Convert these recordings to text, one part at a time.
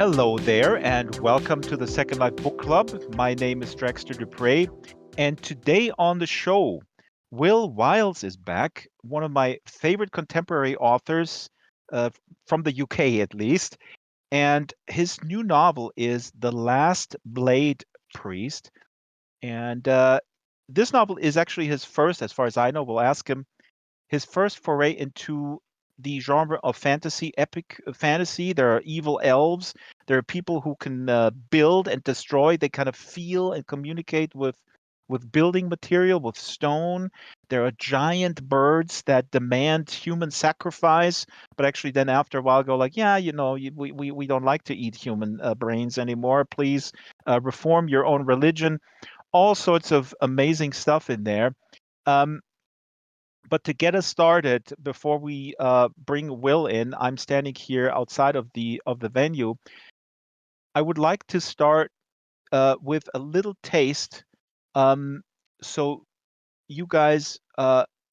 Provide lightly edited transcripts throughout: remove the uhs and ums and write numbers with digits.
Hello there, and welcome to the Second Life Book Club. My name is Draxtor Dupre, and today on the show, Will Wiles is back, one of my favorite contemporary authors, from the UK at least, and his new novel is The Last Blade Priest. And this novel is actually his first, as far as I know, we'll ask him, his first foray into the genre of fantasy, epic fantasy. There are evil elves. There are people who can build and destroy. They kind of feel and communicate with building material, with stone. There are giant birds that demand human sacrifice, but actually then after a while go like, yeah, we don't like to eat human brains anymore. Please reform your own religion. All sorts of amazing stuff in there. Um, but to get us started, before we bring Will in, I'm standing here outside of the venue. I would like to start with a little taste, um, so you guys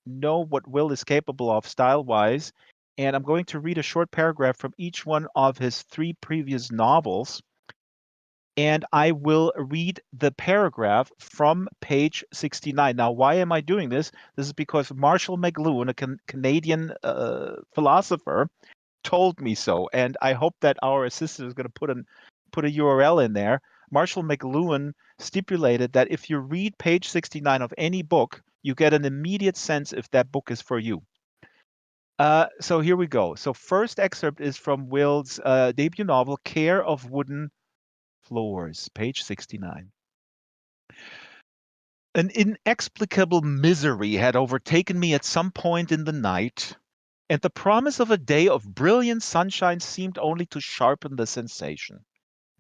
know what Will is capable of style-wise. And I'm going to read a short paragraph from each one of his three previous novels. And I will read the paragraph from page 69. Now, why am I doing this? This is because Marshall McLuhan, a Canadian philosopher, told me so, and I hope that our assistant is going to put a URL in there. Marshall McLuhan stipulated that if you read page 69 of any book, you get an immediate sense if that book is for you. So here we go. So first excerpt is from Will's debut novel, Care of Wooden Floors, page 69. An inexplicable misery had overtaken me at some point in the night, and the promise of a day of brilliant sunshine seemed only to sharpen the sensation.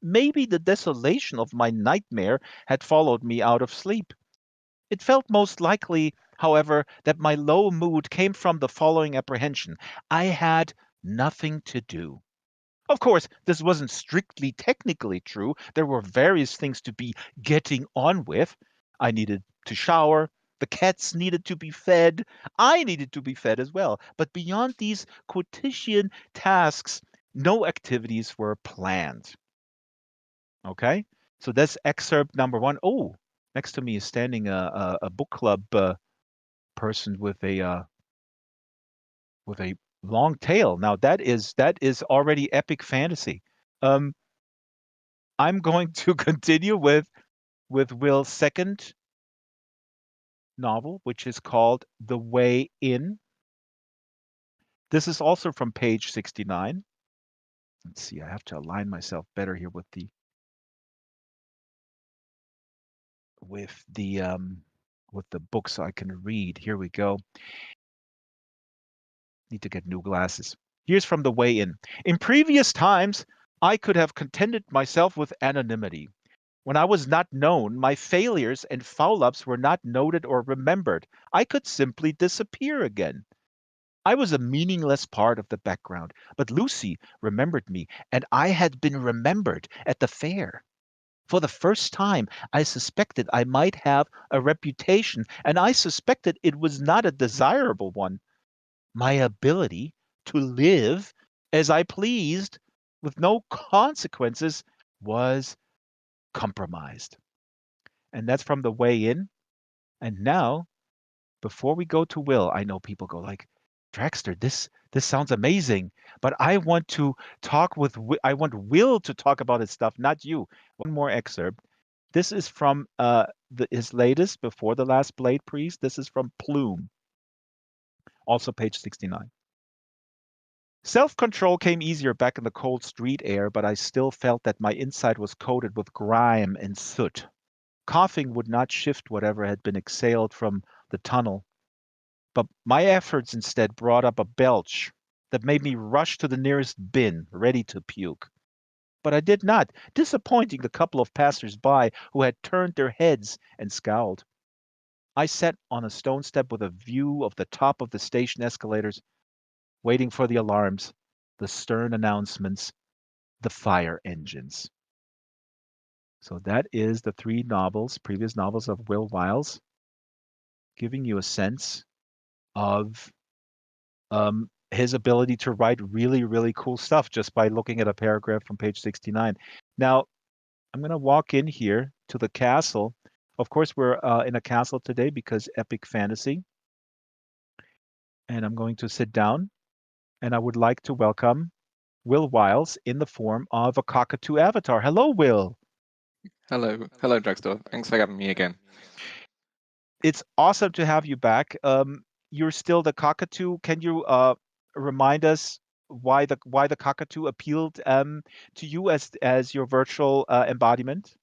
Maybe the desolation of my nightmare had followed me out of sleep. It felt most likely, however, that my low mood came from the following apprehension. I had nothing to do. Of course, this wasn't strictly technically true. There were various things to be getting on with. I needed to shower. The cats needed to be fed. I needed to be fed as well. But beyond these quotidian tasks, no activities were planned. Okay? So that's excerpt number one. Oh, next to me is standing a book club person with a long tail. Now that is already epic fantasy. Um, I'm going to continue with Will's second novel, which is called The Way In. This is also from page 69. Let's see, I have to align myself better here with the book so I can read. Here we go. Need to get new glasses. Here's from The Way In. In previous times, I could have contented myself with anonymity. When I was not known, my failures and foul ups were not noted or remembered. I could simply disappear again. I was a meaningless part of the background, but Lucy remembered me, and I had been remembered at the fair. For the first time, I suspected I might have a reputation, and I suspected it was not a desirable one. My ability to live as I pleased with no consequences was compromised. And that's from The Way In. And now, before we go to Will, I know people go like, Draxter, this sounds amazing, but I want to talk with I want Will to talk about his stuff, not you. One more excerpt. This is from his latest, Before the Last Blade Priest. This is from Plume, also page 69. Self-control came easier back in the cold street air, but I still felt that my inside was coated with grime and soot. Coughing would not shift whatever had been exhaled from the tunnel, but my efforts instead brought up a belch that made me rush to the nearest bin, ready to puke. But I did not, disappointing the couple of passers-by who had turned their heads and scowled. I sat on a stone step with a view of the top of the station escalators, waiting for the alarms, the stern announcements, the fire engines. So that is the three novels, previous novels of Will Wiles, giving you a sense of his ability to write really, really cool stuff just by looking at a paragraph from page 69. Now, I'm going to walk in here to the castle. Of course, we're in a castle today because epic fantasy. And I'm going to sit down and I would like to welcome Will Wiles in the form of a cockatoo avatar. Hello, Will. Hello, Draxtor. Thanks for having me again. It's awesome to have you back. You're still the cockatoo. Can you remind us why the cockatoo appealed to you as your virtual embodiment?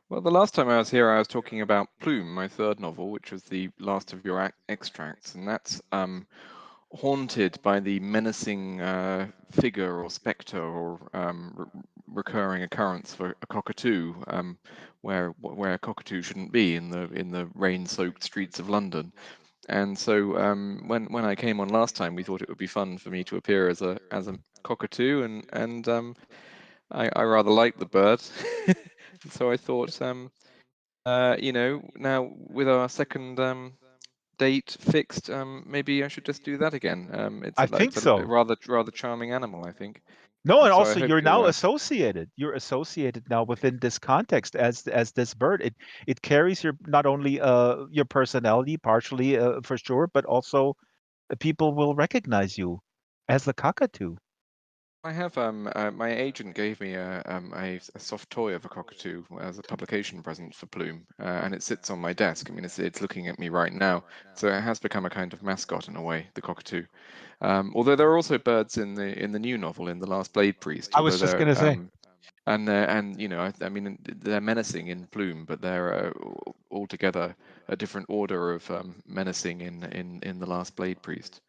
Well, the last time I was here, I was talking about Plume, my third novel, which was the last of your extracts, and that's haunted by the menacing figure or spectre or recurring occurrence for a cockatoo, where a cockatoo shouldn't be in the rain-soaked streets of London. And so when I came on last time, we thought it would be fun for me to appear as a cockatoo, and I rather like the bird, so I thought, now with our second date fixed, maybe I should just do that again. I think It's a so. rather charming animal, I think. No, and So I also hope you're you'll. now associated. You're associated now within this context as this bird. It carries your not only your personality partially for sure, but also people will recognize you as the cockatoo. I have my agent gave me a soft toy of a cockatoo as a publication present for Plume, and it sits on my desk. I mean, it's looking at me right now, so it has become a kind of mascot in a way, the cockatoo. Although there are also birds in the new novel, in The Last Blade Priest, I although was just they're gonna say. and I mean they're menacing in Plume, but they're altogether a different order of menacing in The Last Blade Priest.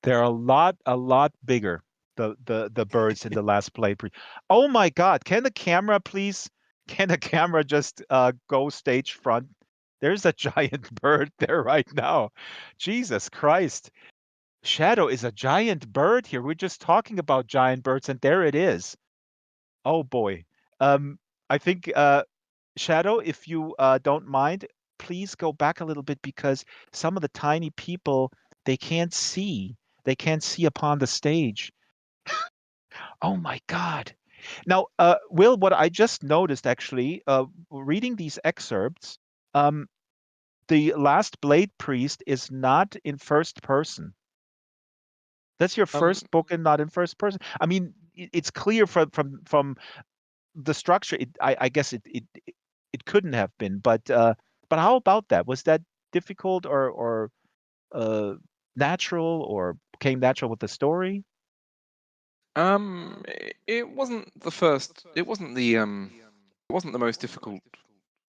They're a lot bigger. The birds in the last play. Oh my God! Can the camera please? Can the camera just go stage front? There's a giant bird there right now. Jesus Christ! Shadow is a giant bird here. We're just talking about giant birds, and there it is. Oh boy. Um, I think Shadow, if you don't mind, please go back a little bit because some of the tiny people they can't see. They can't see upon the stage. Oh my God. Now, Will, what I just noticed actually, reading these excerpts, um, the last Blade Priest is not in first person. That's your Um, first book and not in first person. I mean, it's clear from the structure. I guess it couldn't have been, but how about that? Was that difficult or uh, natural or came natural with the story? it wasn't the first. It wasn't the most difficult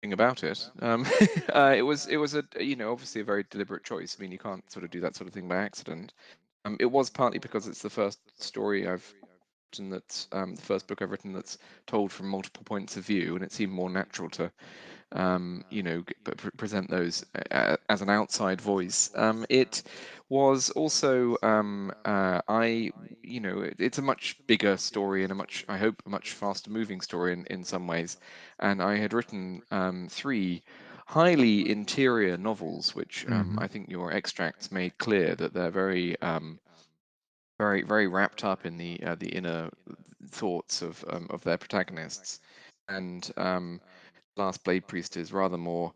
thing about it. It was obviously a very deliberate choice. I mean, you can't sort of do that sort of thing by accident. It was partly because it's the first story I've written that's the first book I've written that's told from multiple points of view, and it seemed more natural to present those as an outside voice. It was also, it's a much bigger story and I hope, a much faster moving story in some ways. And I had written three highly interior novels, which Hmm. I think your extracts made clear that they're very wrapped up in the inner thoughts of their protagonists. And Last Blade Priest is rather more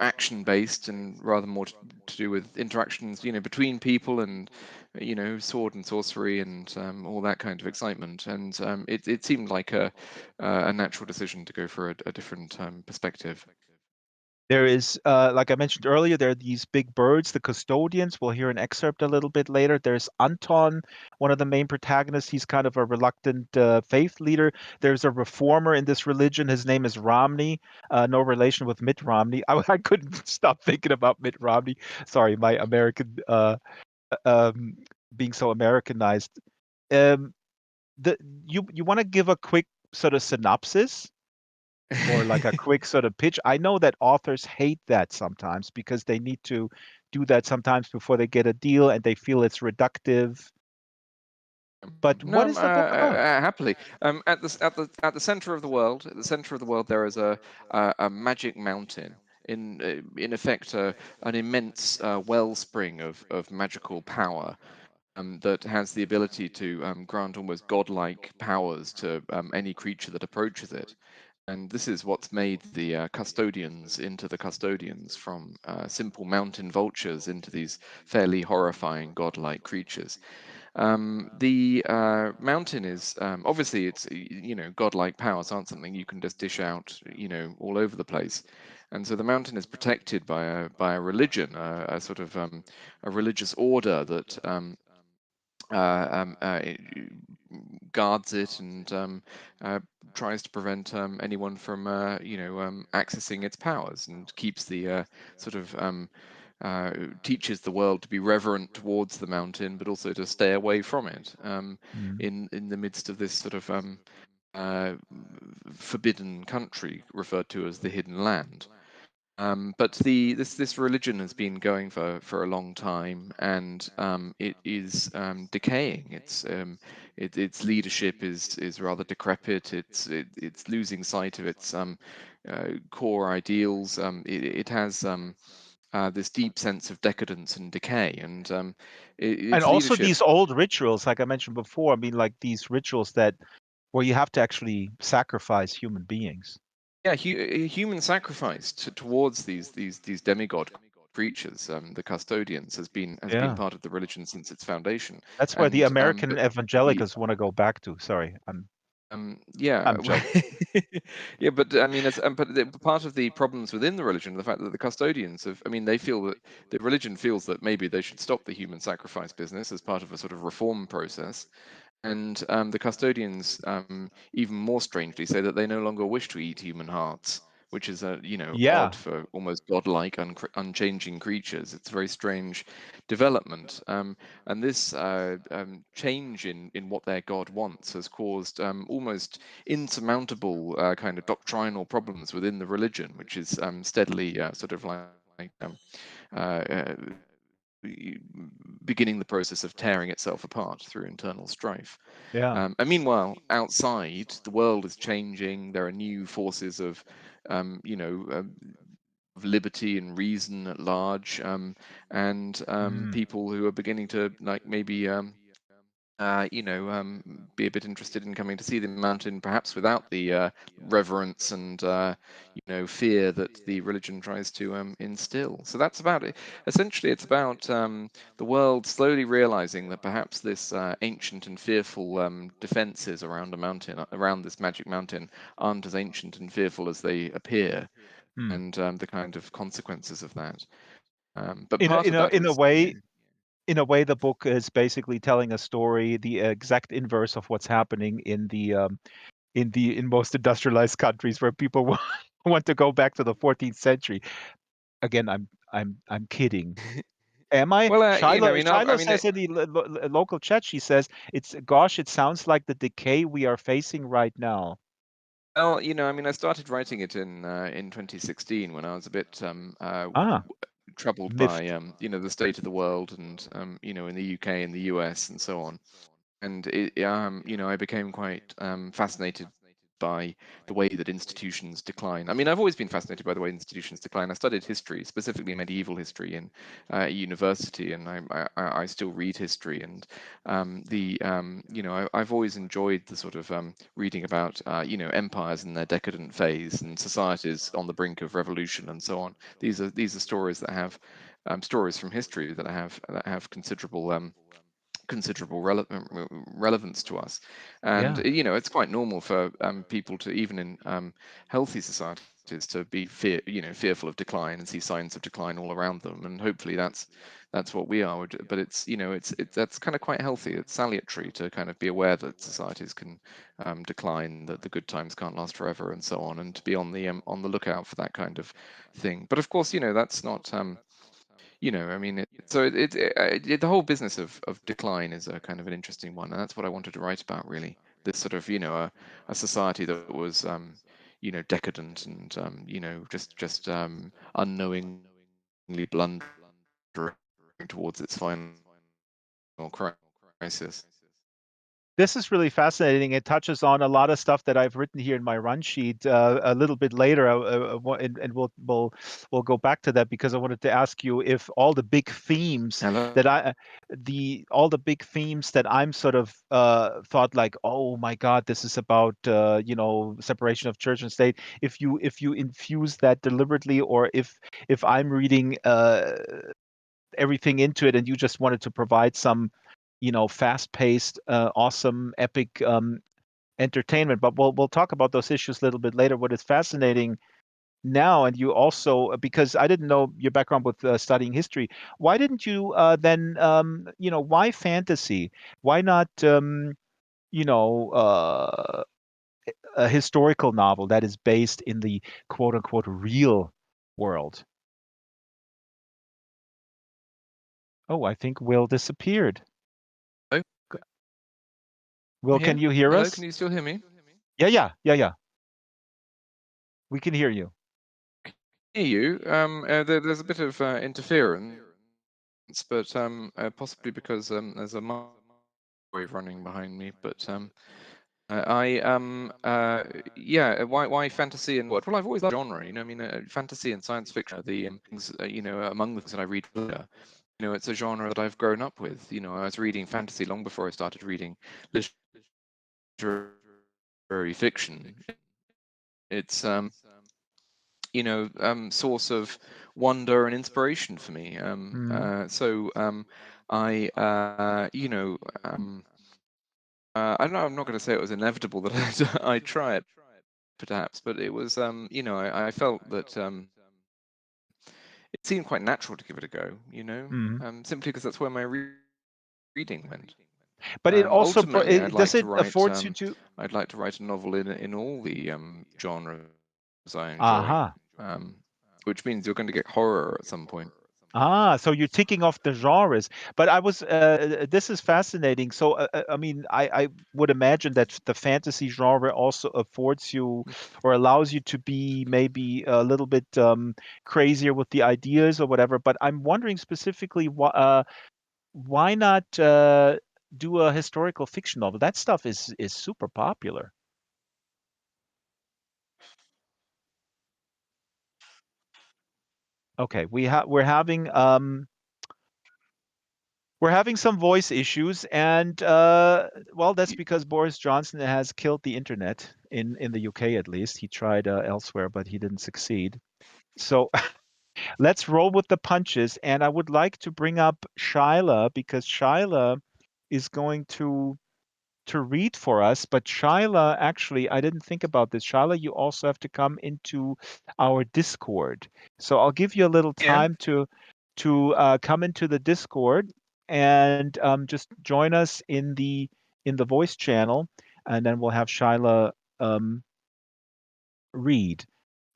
action based and rather more to do with interactions, between people and sword and sorcery and all that kind of excitement. And it seemed like a natural decision to go for a different perspective. There is, like I mentioned earlier, there are these big birds, the custodians. We'll hear an excerpt a little bit later. There's Anton, one of the main protagonists. He's kind of a reluctant faith leader. There's a reformer in this religion. His name is Romney, no relation with Mitt Romney. I couldn't stop thinking about Mitt Romney. Sorry, my American, um, being so Americanized. Um, the you want to give a quick sort of synopsis? Or like a quick sort of pitch. I know that authors hate that sometimes because they need to do that sometimes before they get a deal and they feel it's reductive. But No, what is the book about? happily. At the center of the world, at the center of the world, there is a magic mountain. In effect, an immense wellspring of magical power. that has the ability to grant almost godlike powers to any creature that approaches it. And this is what's made the custodians into the custodians, from simple mountain vultures into these fairly horrifying godlike creatures. The mountain is obviously, it's godlike powers aren't something you can just dish out all over the place, and so the mountain is protected by a religion, a sort of a religious order that it guards it and uh, tries to prevent anyone from accessing its powers, and keeps the sort of uh, teaches the world to be reverent towards the mountain, but also to stay away from it, Mm. in the midst of this sort of uh, forbidden country referred to as the hidden land. But this religion has been going for a long time, and it is decaying. Its leadership is rather decrepit. It's losing sight of its core ideals. It has this deep sense of decadence and decay, and And its also leadership. these old rituals, like I mentioned before, I mean, like these rituals that where you have to actually sacrifice human beings. Yeah, human sacrifice towards these demigod creatures, the custodians, has been Yeah. part of the religion since its foundation. That's where the And American but the evangelicals want to go back to. Sorry, yeah, I'm joking. yeah, but I mean, part of the problems within the religion, the fact that the custodians have, I mean, they feel that the religion feels that maybe they should stop the human sacrifice business as part of a sort of reform process. And the custodians, even more strangely, say that they no longer wish to eat human hearts, which is odd Yeah. for almost godlike, unchanging creatures. It's a very strange development, and this change in what their god wants has caused almost insurmountable kind of doctrinal problems within the religion, which is steadily sort of like uh, uh, beginning the process of tearing itself apart through internal strife. Yeah. And meanwhile, outside, the world is changing. There are new forces of liberty and reason at large, and Mm. people who are beginning to, like, maybe be a bit interested in coming to see the mountain, perhaps without the reverence and fear that the religion tries to instill. So that's about it. Essentially, it's about the world slowly realizing that perhaps this ancient and fearful defenses around a mountain, around this magic mountain, aren't as ancient and fearful as they appear, Mm. and the kind of consequences of that. But In a, part in of a that in a is, way, in a way, the book is basically telling a story, the exact inverse of what's happening in most industrialized countries where people want to go back to the 14th century. Again, I'm kidding. Am I? well, I Shiloh mean, says in the local chat, she says, it's gosh, it sounds like the decay we are facing right now. well, I mean, I started writing it in 2016, when I was a bit Ah, troubled by miffed. the state of the world, and in the UK and the US and so on. And I became quite fascinated by the way that institutions decline. I mean, I've always been fascinated by the way institutions decline. I studied history, specifically medieval history, in university, and I still read history. And I've always enjoyed the sort of reading about empires in their decadent phase, and societies on the brink of revolution and so on. These are stories that have stories from history that have considerable relevance to us. And Yeah, it's quite normal for people to, even in healthy societies, to be fearful of decline and see signs of decline all around them. And hopefully that's what we are. But it's that's kind of quite healthy. It's salutary to kind of be aware that societies can decline, that the good times can't last forever, and so on, and to be on the lookout for that kind of thing. But of course, that's not I mean, the whole business of decline is a kind of an interesting one, and that's what I wanted to write about, really. This sort of, a society that was, decadent, and just unknowingly blundering towards its final crisis. This is really fascinating. It touches on a lot of stuff that I've written here in my run sheet a little bit later, and we'll go back to that because I wanted to ask you if all the big themes Hello. that all the big themes that I'm sort of thought like, oh my God, this is about separation of church and state. If you infuse that deliberately, or if I'm reading everything into it, and you just wanted to provide some fast-paced, awesome, epic entertainment. But we'll talk about those issues a little bit later. What is fascinating now, and you also, because I didn't know your background with studying history, why didn't you then, why fantasy? Why not, you know, uh, a historical novel that is based in the quote unquote real world? Oh, I think Will disappeared. Hello. I'm Will, can here. you hear Hello. Can us? you still hear me? Yeah. We can hear you. Hear you. There's a bit of interference, but possibly because there's a microwave running behind me. But why fantasy and what? Well, I've always loved genre. I mean, fantasy and science fiction are the things, among the things that I read later. It's a genre that I've grown up with. I was reading fantasy long before I started reading literary fiction. It's source of wonder and inspiration for me. Mhm. I I don't know. I'm not going to say it was inevitable that I'd try it, perhaps, but it was. I felt that it seemed quite natural to give it a go. Mhm. Simply because that's where my reading went. But it also Ultimately, does it affords you to. I'd like to write a novel in all the genres I enjoy, Aha. which means you're going to get horror at some point. So you're ticking off the genres. But this is fascinating. So, I mean, I would imagine that the fantasy genre also affords you or allows you to be maybe a little bit crazier with the ideas or whatever. But I'm wondering specifically why not do a historical fiction novel? That stuff is super popular. Okay, we're having some voice issues, and well, that's because Boris Johnson has killed the internet in the UK at least. He tried elsewhere, but he didn't succeed. So let's roll with the punches, and I would like to bring up Shyla because Shyla is going to read for us. But Shyla, actually, I didn't think about this. Shyla, you also have to come into our Discord. So I'll give you a little Yeah. time to come into the Discord and just join us in the voice channel, and then we'll have Shyla um, read.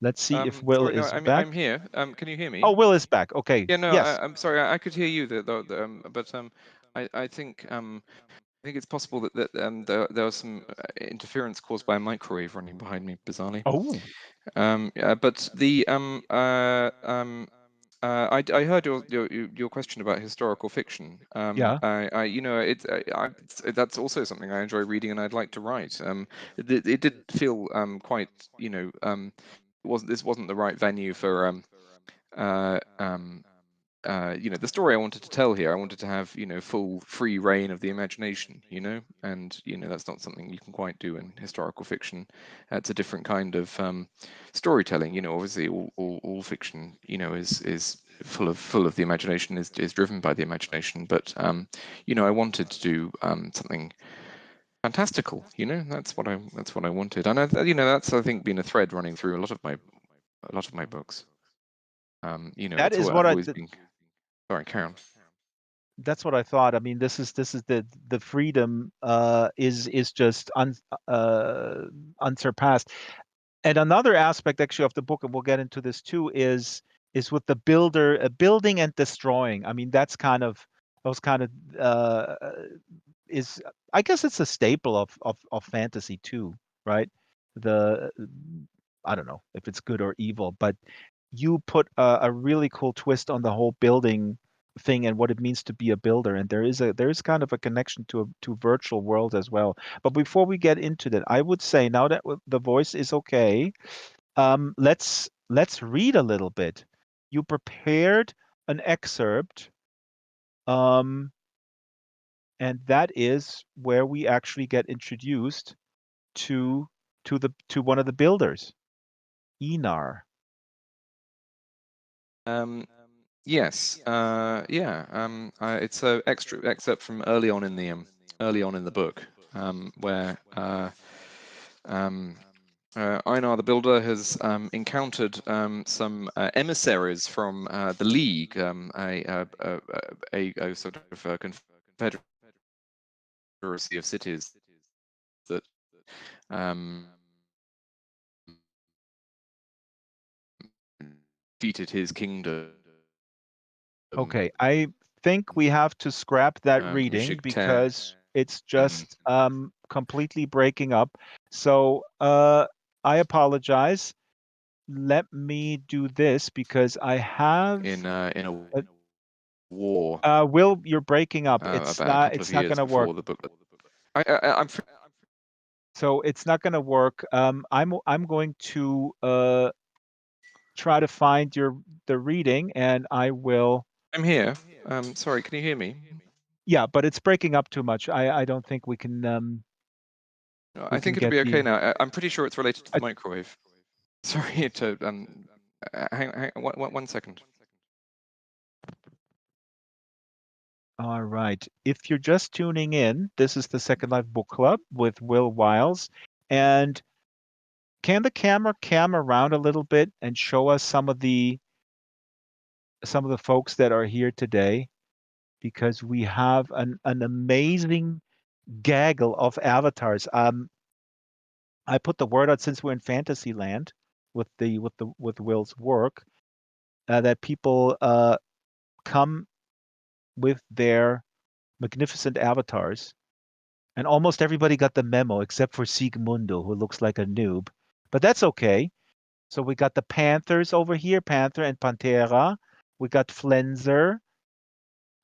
Let's see if Will Sorry, no, is I'm back. here. Can you hear Oh, me? Will is back. Okay. Yeah, no, Yes. I'm sorry. I could hear you, but I think it's possible that there was some interference caused by a microwave running behind me, bizarrely. Oh, Yeah, but I heard your question about historical fiction. yeah. That's also something I enjoy reading and I'd like to write. It did feel quite, this wasn't the right venue for uh, um, the story I wanted to tell here. I wanted to have, full free reign of the imagination, and that's not something you can quite do in historical fiction. It's a different kind of storytelling. Obviously, all fiction, is full of the imagination, is driven by the imagination. But I wanted to do something fantastical. That's what I wanted, and that's, I think, been a thread running through a lot of my books. That It's is all what I've I always been. Sorry, carry on. that's what I thought. I mean, this is the freedom is just unsurpassed. And another aspect actually of the book, and we'll get into this too, is with the building and destroying. I mean, those kind of is I guess it's a staple of fantasy too, right? The I don't know if it's good or evil, but you put a really cool twist on the whole building thing and what it means to be a builder, and there is kind of a connection to virtual world as well. But before we get into that, I would say now that the voice is okay, let's read a little bit. You prepared an excerpt, um, and that is where we actually get introduced to to one of the builders, Enar. Yes. Yeah. It's a extra excerpt from early on in the book, where Einar the Builder has encountered some emissaries from the League, a sort of confederacy of cities that defeated his kingdom. Okay, I think we have to scrap that reading Michigten. because it's just completely breaking up. So I apologize. Let me do this because I have in a uh, war Will, you're breaking up. It's about a not couple of it's not years gonna work. before the book. I'm So it's not gonna work. I'm going to try to find the reading and I will. I'm here. Sorry, can you hear me? Yeah, but it's breaking up too much. I don't think we I can think it'll get be okay the. now. I'm pretty sure it's related to the I, microwave. Sorry to hang 1 second. All right. If you're just tuning in, this is the Second Life Book Club with Will Wiles. And can the camera cam around a little bit and show us some of the folks that are here today? Because we have an amazing gaggle of avatars. I put the word out since we're in Fantasyland with Will's work, that people come with their magnificent avatars. And almost everybody got the memo except for Sigmundo, who looks like a noob. But that's okay. So we got the Panthers over here, Panther and Pantera. We got Flenser,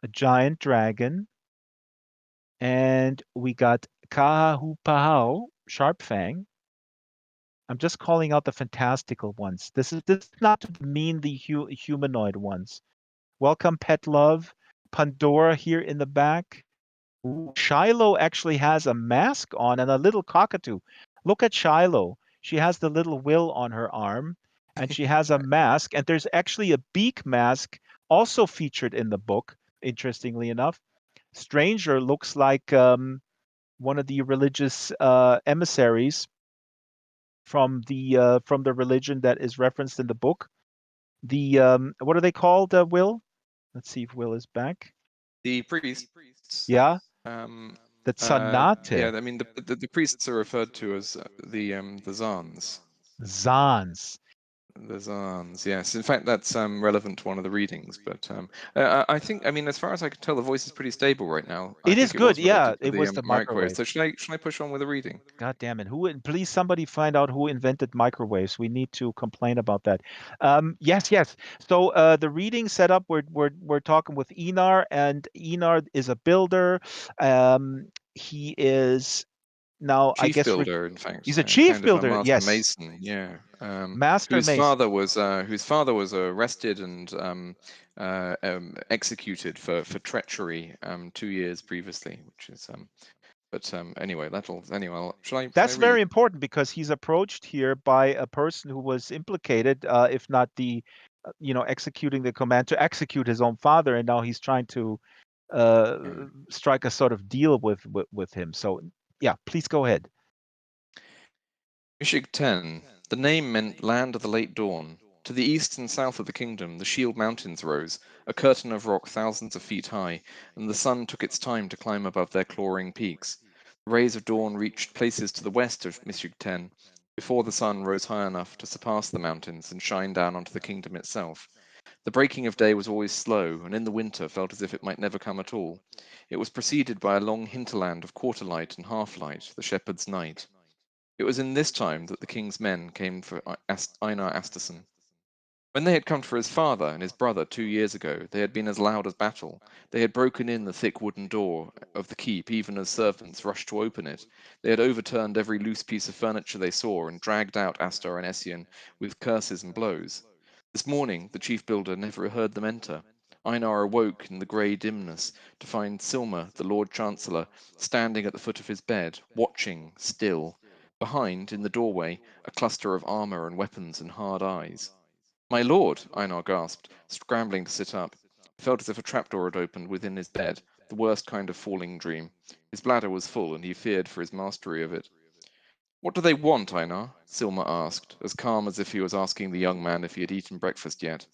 a giant dragon. And we got Kahahupahau, Sharpfang. I'm just calling out the fantastical ones. This is not to demean the humanoid ones. Welcome, Pet Love. Pandora here in the back. Ooh, Shiloh actually has a mask on and a little cockatoo. Look at Shiloh. She has the little will on her arm and she has a mask. And there's actually a beak mask also featured in the book, interestingly enough. Stranger looks like one of the religious emissaries from the religion that is referenced in the book. The what are they called, Will? Let's see if Will is back. The priests. Yeah, Um, the yeah, Tsanate. I mean the priests are referred to as the Zans. Zans. The Zans, yes. In fact, that's relevant to one of the readings. But I think, I mean, as far as I can tell, the voice is pretty stable right now. I It is think it good. was Yeah, related to it the was the microwave. microwave. So should I push on with the reading? God damn it. Please somebody find out who invented microwaves. We need to complain about that. Yes, yes. So the reading setup, we're talking with Enar, and Enar is a builder. He is now, I Chief guess, builder, in fact, he's a chief kind of a builder. master Yes, mason, yeah. master Whose mason. father was arrested and executed for treachery 2 years previously, which is but anyway, shall I That's very read? important because he's approached here by a person who was implicated, if not the, executing the command to execute his own father, and now he's trying to uh, Yeah. strike a sort of deal with him. So, yeah, please go ahead. Michig-10. The name meant land of the late dawn. To the east and south of the kingdom, the Shield Mountains rose, a curtain of rock thousands of feet high, and the sun took its time to climb above their clawing peaks. The rays of dawn reached places to the west of Michig-10 before the sun rose high enough to surpass the mountains and shine down onto the kingdom itself. The breaking of day was always slow, and in the winter felt as if it might never come at all. It was preceded by a long hinterland of quarter light and half light, the shepherd's night. It was in this time that the king's men came for Einar Asterson. When they had come for his father and his brother 2 years ago, they had been as loud as battle. They had broken in the thick wooden door of the keep even as servants rushed to open it. They had overturned every loose piece of furniture they saw and dragged out Astor and Essian with curses and blows. This morning the chief builder never heard them enter. Einar awoke in the grey dimness to find Silma, the Lord Chancellor, standing at the foot of his bed, watching, still. Behind, in the doorway, a cluster of armour and weapons and hard eyes. My lord, Einar gasped, scrambling to sit up. It felt as if a trapdoor had opened within his bed, the worst kind of falling dream. His bladder was full, and he feared for his mastery of it. What do they want, Einar? Silma asked, as calm as if he was asking the young man if he had eaten breakfast yet.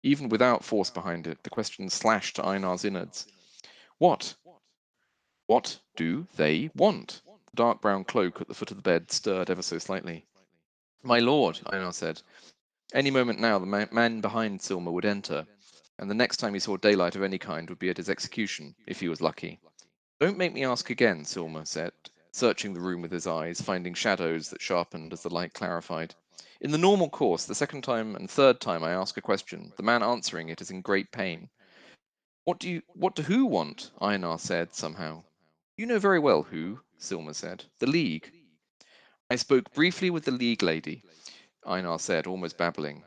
Even without force behind it, the question slashed to Einar's innards. What? What do they want? The dark brown cloak at the foot of the bed stirred ever so slightly. My lord, Einar said. Any moment now the man behind Silma would enter, and the next time he saw daylight of any kind would be at his execution, if he was lucky. Don't make me ask again, Silma said, searching the room with his eyes, finding shadows that sharpened as the light clarified. In the normal course, the second time and third time I ask a question, the man answering it is in great pain. What do who want? Einar said somehow. You know very well who, Silma said. The League. I spoke briefly with the League lady, Einar said, almost babbling.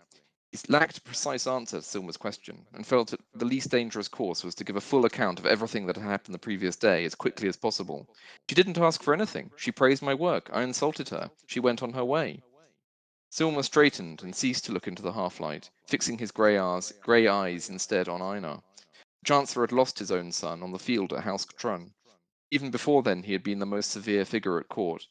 He lacked a precise answer to Silma's question, and felt that the least dangerous course was to give a full account of everything that had happened the previous day as quickly as possible. She didn't ask for anything. She praised my work. I insulted her. She went on her way. Silma straightened and ceased to look into the half-light, fixing his grey eyes instead on Einar. The Chancellor had lost his own son on the field at House Trun. Even before then he had been the most severe figure at court,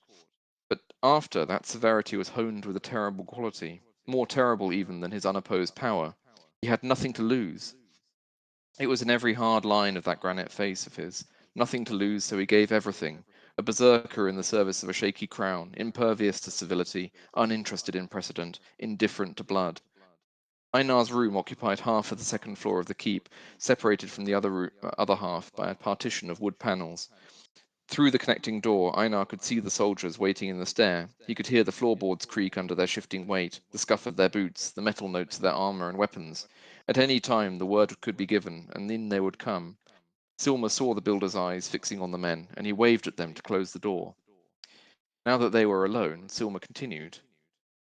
but after that severity was honed with a terrible quality, more terrible even than his unopposed power. He had nothing to lose. It was in every hard line of that granite face of his. Nothing to lose, so he gave everything. A berserker in the service of a shaky crown, impervious to civility, uninterested in precedent, indifferent to blood. Einar's room occupied half of the second floor of the keep, separated from the other half by a partition of wood panels. Through the connecting door, Einar could see the soldiers waiting in the stair. He could hear the floorboards creak under their shifting weight, the scuff of their boots, the metal notes of their armor and weapons. At any time the word could be given, and in they would come. Silma saw the builder's eyes fixing on the men, and he waved at them to close the door. Now that they were alone, Silma continued.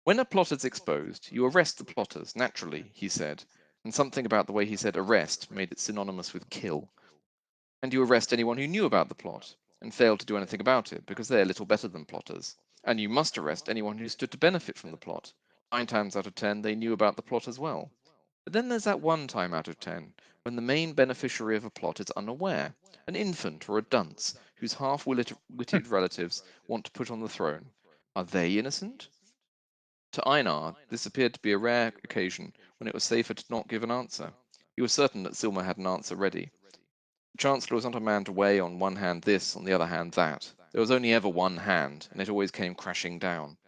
When a plot is exposed, you arrest the plotters, naturally, he said, and something about the way he said arrest made it synonymous with kill. And you arrest anyone who knew about the plot, and failed to do anything about it, because they are little better than plotters. And you must arrest anyone who stood to benefit from the plot. 9 times out of 10, they knew about the plot as well. But then there's that 1 time out of 10, when the main beneficiary of a plot is unaware, an infant or a dunce, whose half-witted relatives want to put on the throne. Are they innocent? To Einar, this appeared to be a rare occasion when it was safer to not give an answer. He was certain that Silma had an answer ready. The Chancellor was not a man to weigh on one hand this, on the other hand that. There was only ever one hand, and it always came crashing down.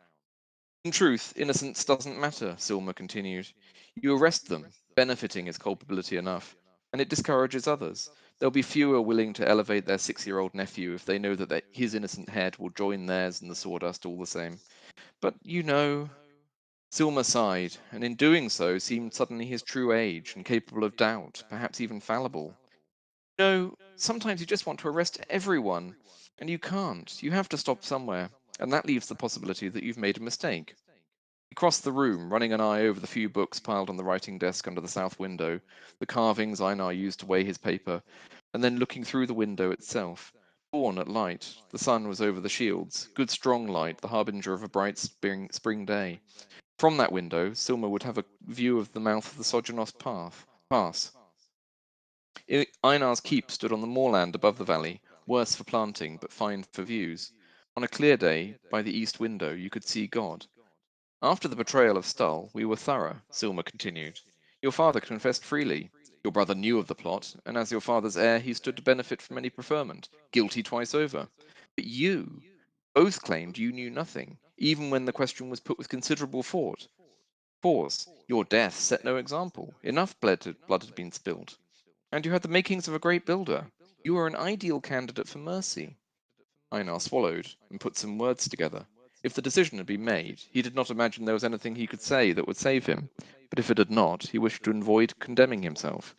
In truth, innocence doesn't matter, Silma continued. You arrest them, benefiting is culpability enough, and it discourages others. There'll be fewer willing to elevate their 6-year-old nephew if they know that his innocent head will join theirs in the sawdust all the same. But you know, Silma sighed, and in doing so seemed suddenly his true age, and capable of doubt, perhaps even fallible. No, sometimes you just want to arrest everyone, and you can't. You have to stop somewhere, and that leaves the possibility that you've made a mistake. He crossed the room, running an eye over the few books piled on the writing desk under the south window, the carvings Einar used to weigh his paper, and then looking through the window itself. Dawn at light, the sun was over the shields, good strong light, the harbinger of a bright spring day. From that window, Silma would have a view of the mouth of the Sojournos Pass. Einar's keep stood on the moorland above the valley, worse for planting, but fine for views. On a clear day, by the east window, you could see God. After the betrayal of Stull, we were thorough, Silma continued. Your father confessed freely. Your brother knew of the plot, and as your father's heir, he stood to benefit from any preferment, guilty twice over. But you both claimed you knew nothing, even when the question was put with considerable force. Your death set no example. Enough blood had been spilled. And you had the makings of a great builder. You were an ideal candidate for mercy. Einar swallowed and put some words together. If the decision had been made, he did not imagine there was anything he could say that would save him. But if it had not, he wished to avoid condemning himself.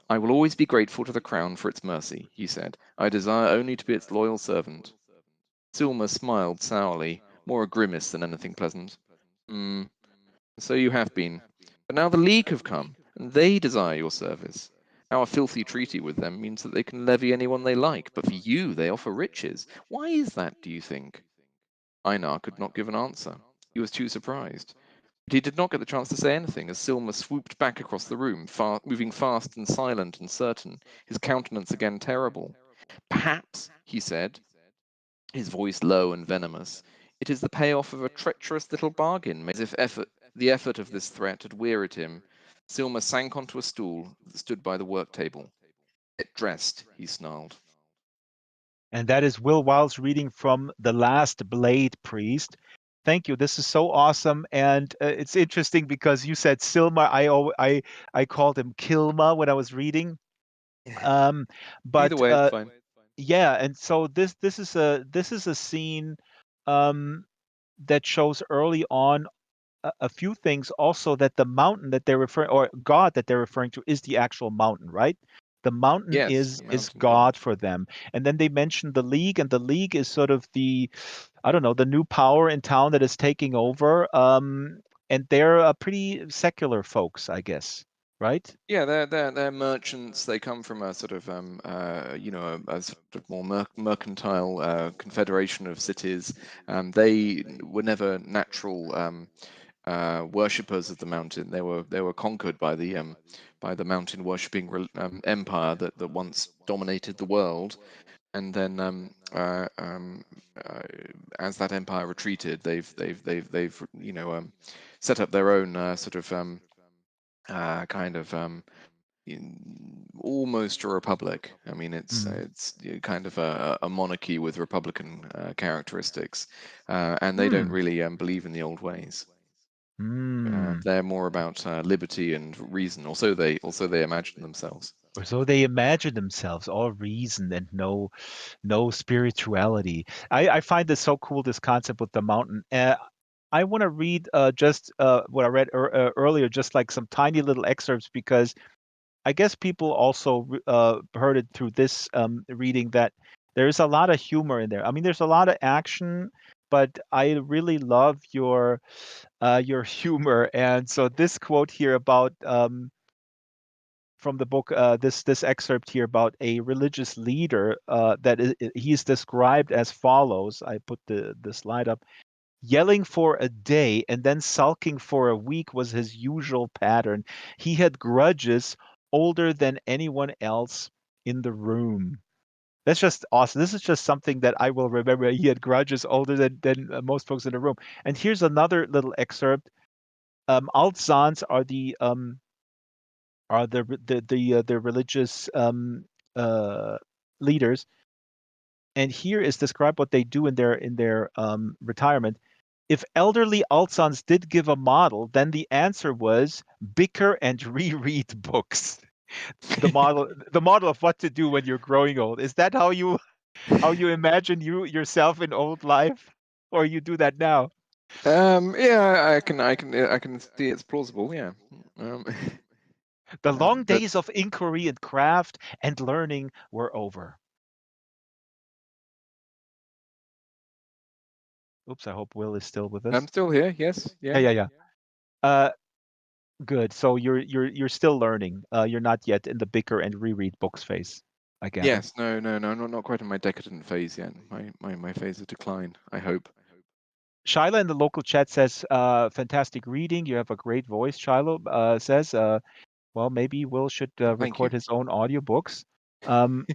I will always be grateful to the Crown for its mercy, he said. I desire only to be its loyal servant. Silma smiled sourly, more a grimace than anything pleasant. So you have been. But now the League have come, and they desire your service. Our filthy treaty with them means that they can levy anyone they like, but for you they offer riches. Why is that, do you think? Einar could not give an answer. He was too surprised. But he did not get the chance to say anything as Silma swooped back across the room, moving fast and silent and certain, his countenance again terrible. Perhaps, he said, his voice low and venomous, it is the payoff of a treacherous little bargain, made as if the effort of this threat had wearied him. Silma sank onto a stool that stood by the work table. Get dressed, he snarled. And that is Will Wiles reading from The Last Blade Priest. Thank you. This is so awesome, and it's interesting because you said Silma. I called him Kilma when I was reading. Um, Either but way, it's fine. yeah, and so this is a scene that shows early on a few things. Also, that the mountain that they're referring, or God that they're referring to, is the actual mountain, right? The mountain Yes, is the is mountain god. God for them. And then they mentioned the League, and the League is sort of the, I don't know, the new power in town that is taking over. And they're pretty secular folks, I guess, right? Yeah, they're merchants. They come from a sort of a sort of more mercantile confederation of cities. They were never natural worshippers of the mountain. They were conquered by the mountain worshipping empire that once dominated the world. And then as that empire retreated, they've set up their own sort of kind of almost a republic. I mean, it's kind of a monarchy with republican characteristics, and they don't Hmm. really believe in the old ways. Hmm. They're more about liberty and reason. Also they imagine themselves. Or so they imagine themselves, all reason and no spirituality. I find this so cool, this concept with the mountain. I want to read just what I read earlier, just like some tiny little excerpts, because I guess people also heard it through this reading that there's a lot of humor in there. I mean, there's a lot of action, but I really love your humor. And so this quote here about from the book, this excerpt here about a religious leader he's described as follows. I put the slide up. Yelling for a day and then sulking for a week was his usual pattern. He had grudges older than anyone else in the room. That's just awesome. This is just something that I will remember. He had grudges older than most folks in the room. And here's another little excerpt. Altzans are the religious leaders, and here is described what they do in their retirement. If elderly Altsons did give a model, then the answer was bicker and reread books. The model of what to do when you're growing old. Is that how you imagine yourself in old life, or you do that now? Yeah, I can see it's plausible. Yeah. um, The long but days of inquiry and craft and learning were over. Oops, I hope Will is still with I'm us. still here. Yes. Yeah, Yeah. yeah, yeah. Uh, Good. So you're still learning. You're not yet in the bicker and reread books phase, I gather. Yes. No. No. No. Not quite in my decadent phase yet. My phase of decline, I hope. Shiloh in the local chat says, fantastic reading. You have a great voice, Shiloh says. Well, maybe Will should Thank you. record his own audiobooks. Um,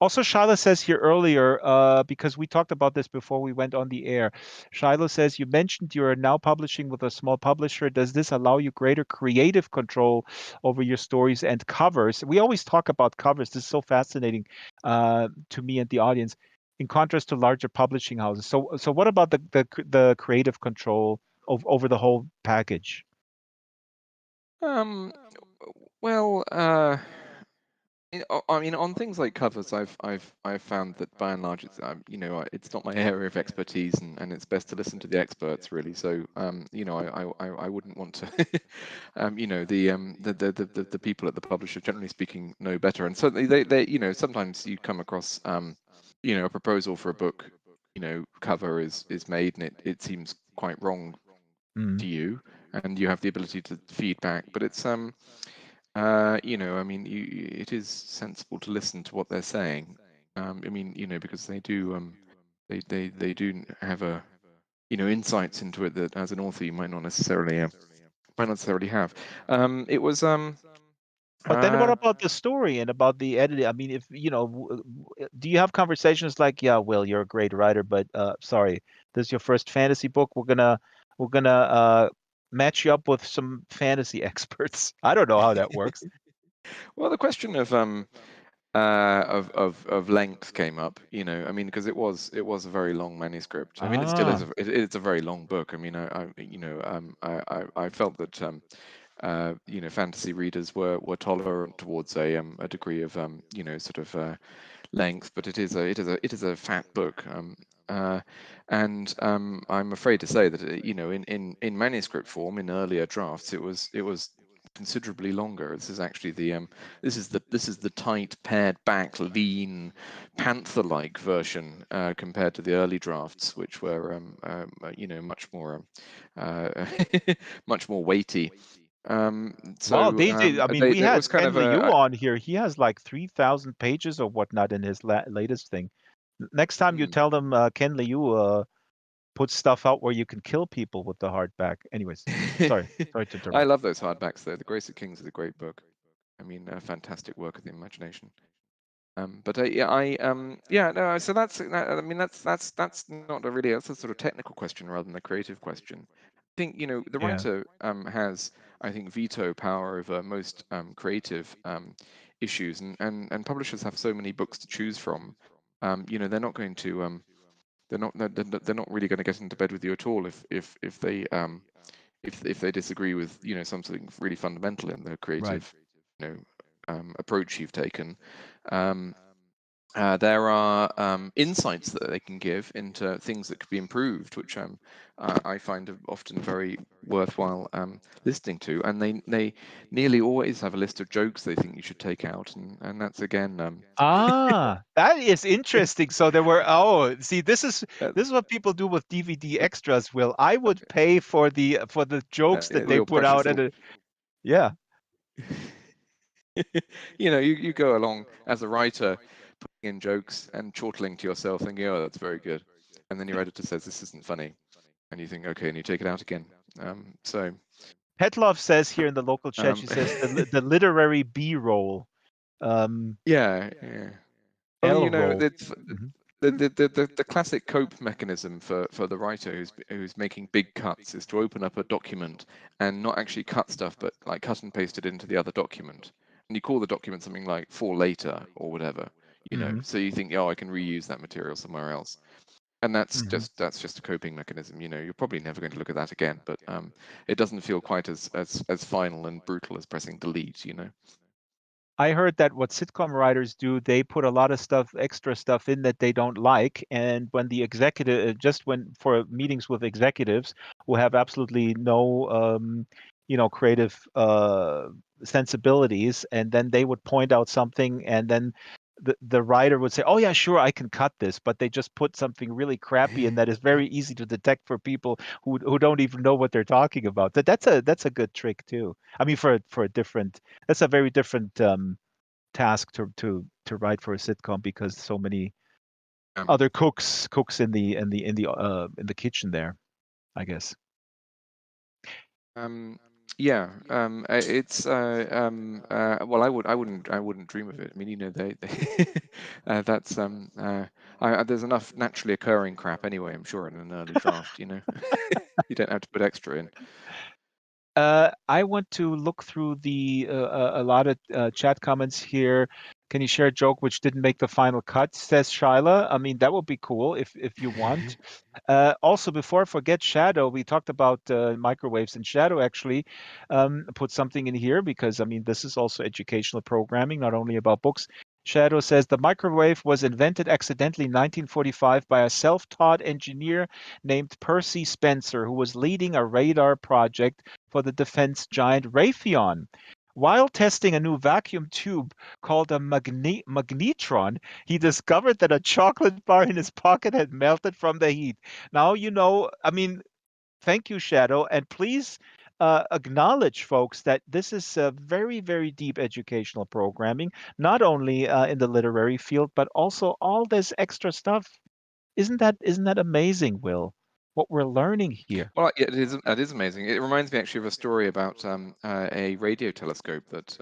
Also, Shiloh says here earlier, because we talked about this before we went on the air. Shiloh says, you mentioned you are now publishing with a small publisher. Does this allow you greater creative control over your stories and covers? We always talk about covers. This is so fascinating to me and the audience, in contrast to larger publishing houses. So what about the creative control over the whole package? Um. Well. I mean, on things like covers, I've found that by and large, it's it's not my area of expertise, and it's best to listen to the experts really. So I wouldn't want to, the people at the publisher, generally speaking, know better, and certainly they sometimes you come across a proposal for a book, cover is made, and it seems quite wrong to you, and you have the ability to feedback, but it's I mean, it is sensible to listen to what they're saying. I mean, because they do, they do have insights into it that as an author you might not necessarily have. It was But then what uh, about the story and about the editing? I mean, if do you have conversations like, yeah, Will, you're a great writer, but sorry, this is your first fantasy book. We're gonna match you up with some fantasy experts. I don't know how that works. well, the question of length came up. I mean, because it was a very long manuscript. I mean, it still is. Ah, It's a very long book. I mean, I felt that fantasy readers were tolerant towards a degree of sort of length, but it is a fat book. And I'm afraid to say that in manuscript form, in earlier drafts, it was considerably longer. This is the tight, pared back, lean, panther-like version compared to the early drafts, which were much more much more weighty. wow, So they did. I mean, they we it had was kind Ken of Liu a on here. He has like 3,000 pages or whatnot in his latest thing. Next time you mm. tell them Ken Liu put stuff out where you can kill people with the hardback. Anyways, sorry to I interrupt. love those hardbacks though. The Grace of Kings is a great book. I mean, a fantastic work of the imagination. But yeah, no. So I mean, that's not a really, that's a sort of technical question rather than a creative question. I think the Yeah, writer has, I think, veto power over most creative issues, and publishers have so many books to choose from. They're not going to they're not really going to get into bed with you at all if they if they disagree with something really fundamental in the right. creative approach you've taken. Um, there are insights that they can give into things that could be improved, which I find often very worthwhile listening to. And they nearly always have a list of jokes they think you should take out, and that's again Ah, that is interesting. So there were, oh, see, uh, this is what people do with DVD extras, Will. I would pay for the jokes that they your put precious out little. yeah. You go along as a writer, putting in jokes and chortling to yourself, thinking, "Oh, that's very good," and then your editor says this isn't funny, and you think, "Okay," and you take it out again. So Petlov says here in the local chat, um, she says the literary B-roll, um, yeah, yeah. Well, L-roll. it's Mhm. the classic cope mechanism for the writer who's making big cuts is to open up a document and not actually cut stuff, but like cut and paste it into the other document. And you call the document something like for later or whatever, Mhm. So you think, oh, I can reuse that material somewhere else. And that's Mhm. just a coping mechanism. You're probably never going to look at that again, but it doesn't feel quite as final and brutal as pressing delete. I heard that what sitcom writers do, they put a lot of stuff, extra stuff in that they don't like, and when the executive, just when for meetings with executives who have absolutely no, creative sensibilities, and then they would point out something, and then the writer would say, "Oh yeah, sure, I can cut this," but they just put something really crappy in that is very easy to detect for people who don't even know what they're talking about. That's a good trick too. I mean, for a different that's a very different task to write for a sitcom because so many Um, other cooks in the kitchen there, I guess. Um, yeah, it's well, I wouldn't dream of it. I mean, they that's there's enough naturally occurring crap anyway, I'm sure, in an early draft. You don't have to put extra in. I want to look through the a lot of chat comments here. Can you share a joke which didn't make the final cut? Says Shyla. I mean, that would be cool if you want. Also, before I forget, Shadow, we talked about microwaves, and Shadow actually put something in here because, I mean, this is also educational programming, not only about books. Shadow says the microwave was invented accidentally in 1945 by a self-taught engineer named Percy Spencer, who was leading a radar project for the defense giant Raytheon. While testing a new vacuum tube called a magnetron, he discovered that a chocolate bar in his pocket had melted from the heat. Now, I mean, thank you, Shadow. And please acknowledge, folks, that this is very, very deep educational programming, not only in the literary field, but also all this extra stuff. Isn't that amazing, Will? What we're learning here. Well, yeah, it is amazing. It reminds me actually of a story about a radio telescope that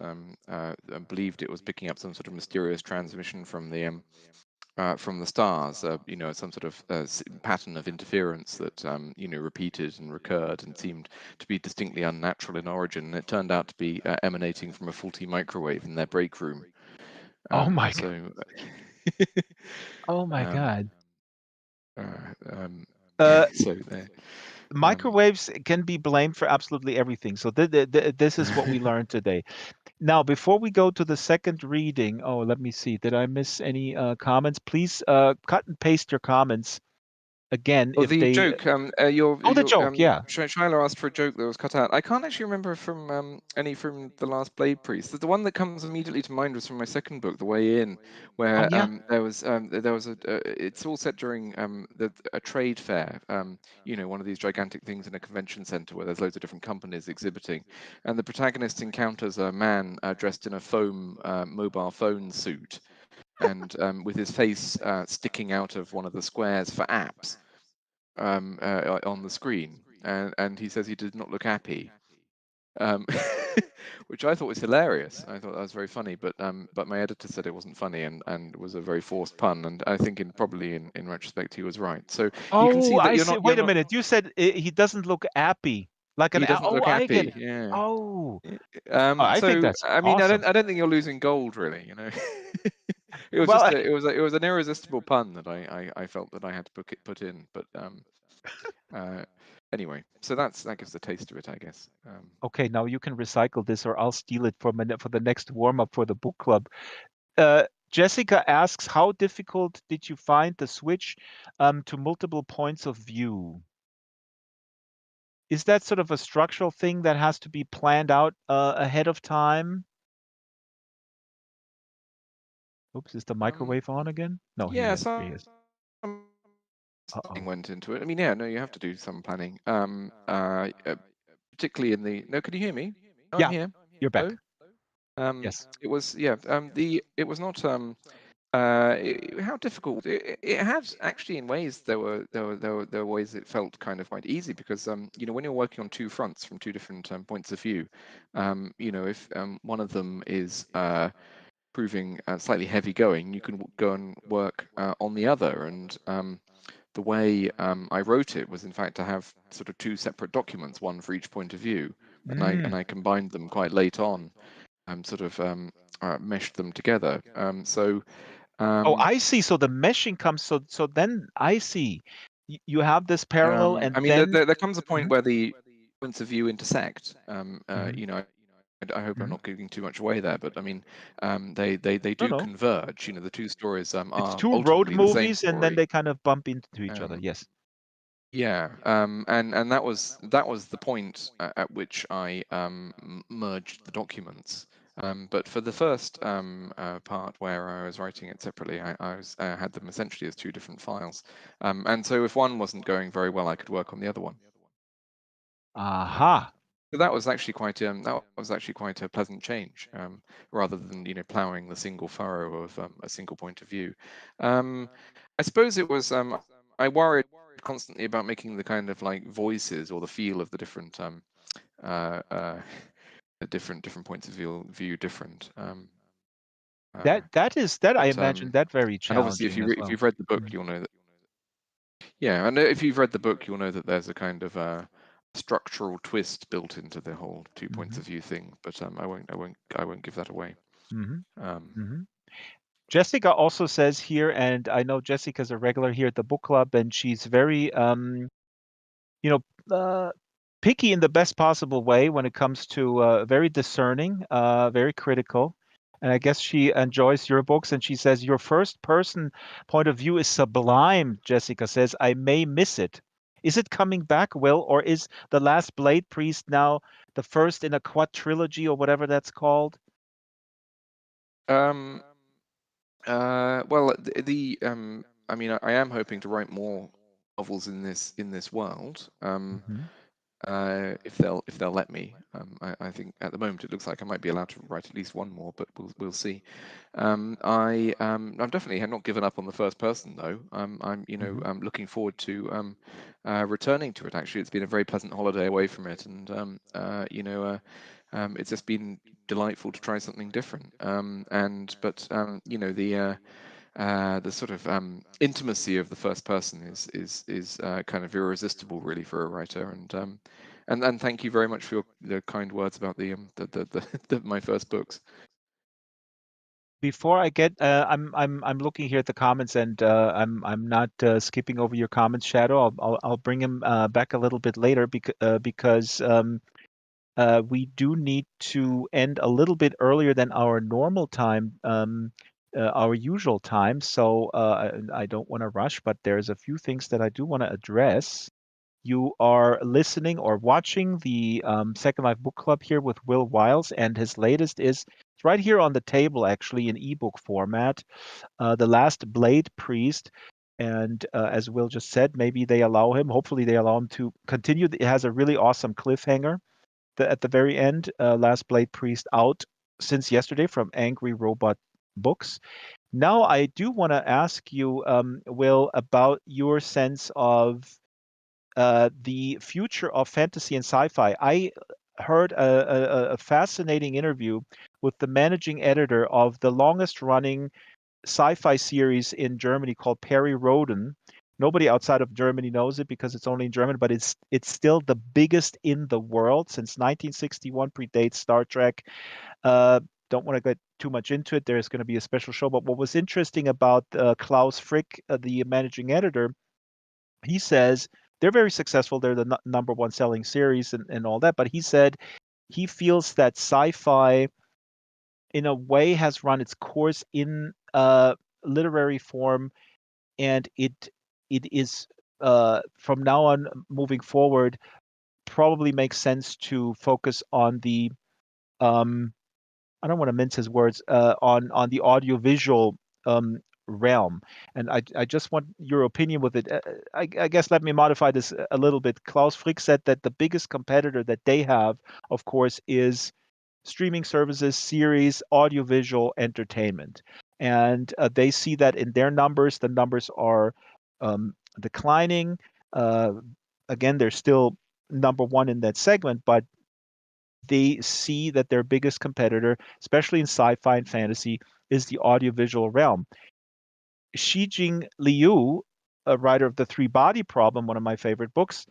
believed it was picking up some sort of mysterious transmission from the stars, some sort of pattern of interference that repeated and recurred and seemed to be distinctly unnatural in origin. And it turned out to be emanating from a faulty microwave in their break room. Oh my, So, oh my um, God. um, Uh, so there. Um, Microwaves can be blamed for absolutely everything. So this is what we learned today. Now, before we go to the second reading, oh, let me see. Did I miss any comments? Please cut and paste your comments again Well, if the they. joke, your Oh, the joke. Yeah. Shiloh asked for a joke that was cut out. I can't actually remember from any from the last Blade Priest. The one that comes immediately to mind was from my second book, The Way In, Oh, where yeah. there was it's all set during a trade fair, one of these gigantic things in a convention center where there's loads of different companies exhibiting, and the protagonist encounters a man dressed in a foam mobile phone suit, and with his face sticking out of one of the squares for apps on the screen, and he says he did not look happy, um, which I thought was hilarious. I thought that was very funny, but my editor said it wasn't funny and was a very forced pun, and I think probably in retrospect he was right. So you can Oh, see that I you're see. not you're Wait a not minute. You said he doesn't look happy. he doesn't Oh, look I get happy. it. Yeah. Oh, I think So that's I mean, awesome. I don't think you're losing gold really. It was Well, just it was an irresistible pun that I felt that I had to put in, but uh, anyway, so that gives a taste of it, I guess. okay, now you can recycle this, or I'll steal it for the next warm up for the book club. Jessica asks, how difficult did you find the switch to multiple points of view? Is that sort of a structural thing that has to be planned out ahead of time? Oops, is the Um, microwave on again? No, he yeah, is. He some is. planning Uh-oh. went into it. I mean, yeah, no, you have to do some planning. Particularly in the. No, can you hear me? No, I'm Yeah, here. you're back. Hello. Yes. It was yeah. It was not how difficult it had actually in ways there were ways it felt kind of quite easy because when you're working on two fronts from two different points of view, if one of them is proving slightly heavy going, you can go and work on the other. And the way I wrote it was, in fact, to have sort of two separate documents, one for each point of view, and Mm. I combined them quite late on, sort of meshed them together. Oh, Um, I see. So the meshing comes. So then I see. You have this parallel, I and mean, then. there comes a point Mhm, where the points of view intersect. mhm, I hope I'm mhm. not giving too much away there, but I mean, they No, do no. converge. The two stories It's are two road ultimately the same movies, and then story. they kind of bump into each other. Um, Yes. yeah, and that was the point at which I merged the documents. But for the first part where I was writing it separately, I had them essentially as two different files. And so if one wasn't going very well, I could work on the other one. Aha. So that was actually quite a pleasant change, rather than ploughing the single furrow of a single point of view. Um, I suppose it was I worried constantly about making the kind of like voices or the feel of the different uh, uh, the different points of view different. That I But imagine that very and obviously challenging as if well. you've read the book, Mhm, you'll know that. Yeah, and if you've read the book, you'll know that there's a kind of structural twist built into the whole two points mhm, of view thing. But I won't give that away. mhm, Um, mhm. Jessica also says here, and I know Jessica's a regular here at the book club, and she's very, you know, picky in the best possible way when it comes to very discerning, very critical. And I guess she enjoys your books, and she says your first person point of view is sublime. Jessica says I may miss it. Is it coming back, Will, or is the Last Blade Priest now the first in a quadrilogy or whatever that's called? Um, well, I mean, I am hoping to write more novels in this world. Hmm. If they'll let me. I think at the moment it looks like I might be allowed to write at least one more, but we'll see. I've definitely not given up on the first person though. Hmm. I'm looking forward to returning to it. Actually, it's been a very pleasant holiday away from it, and it's just been delightful to try something different. The sort of intimacy of the first person is kind of irresistible, really, for a writer. And thank you very much for the kind words about my first books. Before I get, I'm looking here at the comments, and I'm not skipping over your comments, Shadow. I'll bring him back a little bit later because we do need to end a little bit earlier than our normal time, our usual time. So I don't want to rush, but there's a few things that I do want to address. You are listening or watching the Second Life Book Club here with Will Wiles, and his latest is it's right here on the table, actually, in ebook format. The Last Blade Priest. And as Will just said, maybe they allow him, hopefully, they allow him to continue. It has a really awesome cliffhanger at the very end. Last Blade Priest out since yesterday from Angry Robot Books. Now, I do want to ask you, Will, about your sense of the future of fantasy and sci-fi. I heard a fascinating interview with the managing editor of the longest running sci-fi series in Germany called Perry Roden. Nobody outside of Germany knows it because it's only in German, but it's still the biggest in the world since 1961, predates Star Trek. Uh, don't want to get too much into it. There's going to be a special show. But what was interesting about Klaus Frick, the managing editor, he says they're very successful. They're the number one selling series and all that. But he said he feels that sci-fi, in a way, has run its course in literary form, and it is from now on moving forward probably makes sense to focus on the I don't want to mince his words on the audiovisual um, realm. And I just want your opinion with it. I guess let me modify this a little bit. Klaus Frick said that the biggest competitor that they have, of course, is streaming services, series, audiovisual entertainment. And they see that in their numbers. The numbers are declining. Uh, Again, they're still number one in that segment, but they see that their biggest competitor, especially in sci-fi and fantasy, is the audiovisual realm. Xijing Liu, a writer of The Three Body Problem, one of my favorite books,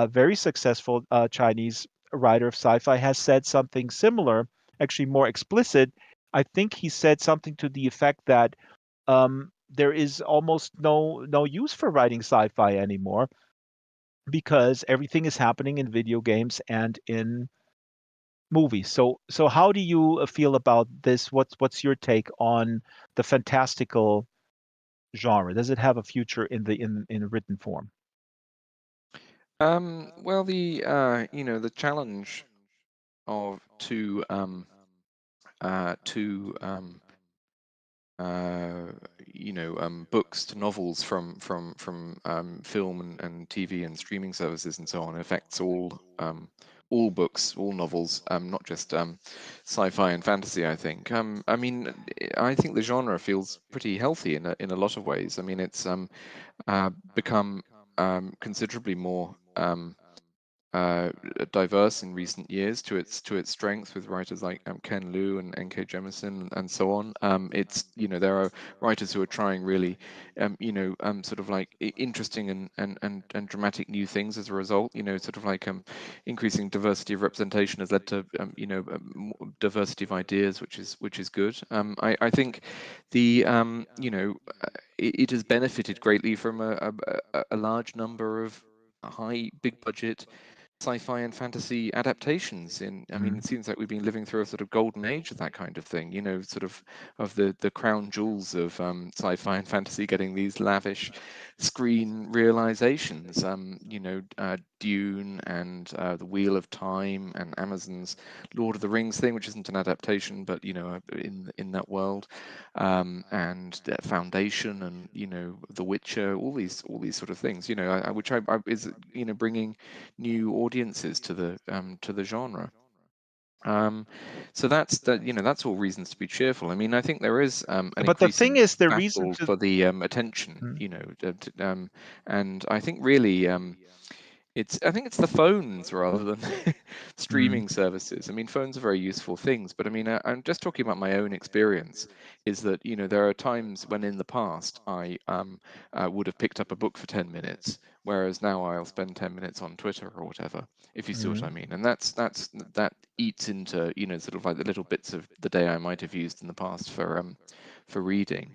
very successful Chinese writer of sci-fi, has said something similar, actually more explicit. I think he said something to the effect that there is almost no use for writing sci-fi anymore because everything is happening in video games and in movies. So how do you feel about this? What's your take on the fantastical genre? Does it have a future in in written form? Well, the challenge of to uh, books to novels from film and TV and streaming services and so on affects all books, all novels, not just sci-fi and fantasy. I think. I mean, I think the genre feels pretty healthy in a lot of ways. I mean, it's become considerably more diverse in recent years to its strength with writers like Ken Liu and N.K. Jemisin and so on. It's there are writers who are trying really sort of like interesting and dramatic new things as a result. Sort of like increasing diversity of representation has led to diversity of ideas, which is good. I think the it has benefited greatly from a large number of big budget sci-fi and fantasy adaptations. I mean, it seems like we've been living through a sort of golden age of that kind of thing. Sort of the crown jewels of sci-fi and fantasy getting these lavish screen realizations. Dune and the Wheel of Time and Amazon's Lord of the Rings thing, which isn't an adaptation, but in that world, and Foundation and The Witcher, all these sort of things. Which I is bringing new audiences to the genre. So that's all reasons to be cheerful. I mean, I think there is an But the thing increasing is, the reason battle to for the attention, Mm, and I think really I think it's the phones rather than mm, streaming services. I mean, phones are very useful things, but I mean, I'm just talking about my own experience. Is that there are times when in the past I would have picked up a book for 10 minutes, whereas now I'll spend 10 minutes on Twitter or whatever, if you see what I mm. mean. And that eats into sort of like the little bits of the day I might have used in the past for reading.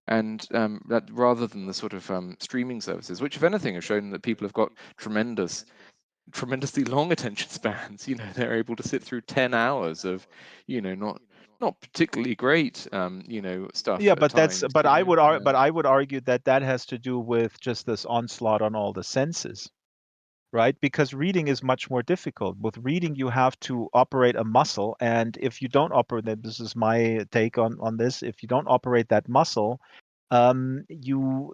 And that rather than the sort of streaming services, which if anything have shown that people have got tremendously long attention spans. They're able to sit through 10 hours of not particularly great stuff Yeah, at but that's times. but I would argue that that has to do with just this onslaught on all the senses, right? Because reading is much more difficult. With reading, you have to operate a muscle, and if you don't operate that, this is my take on this. If you don't operate that muscle, you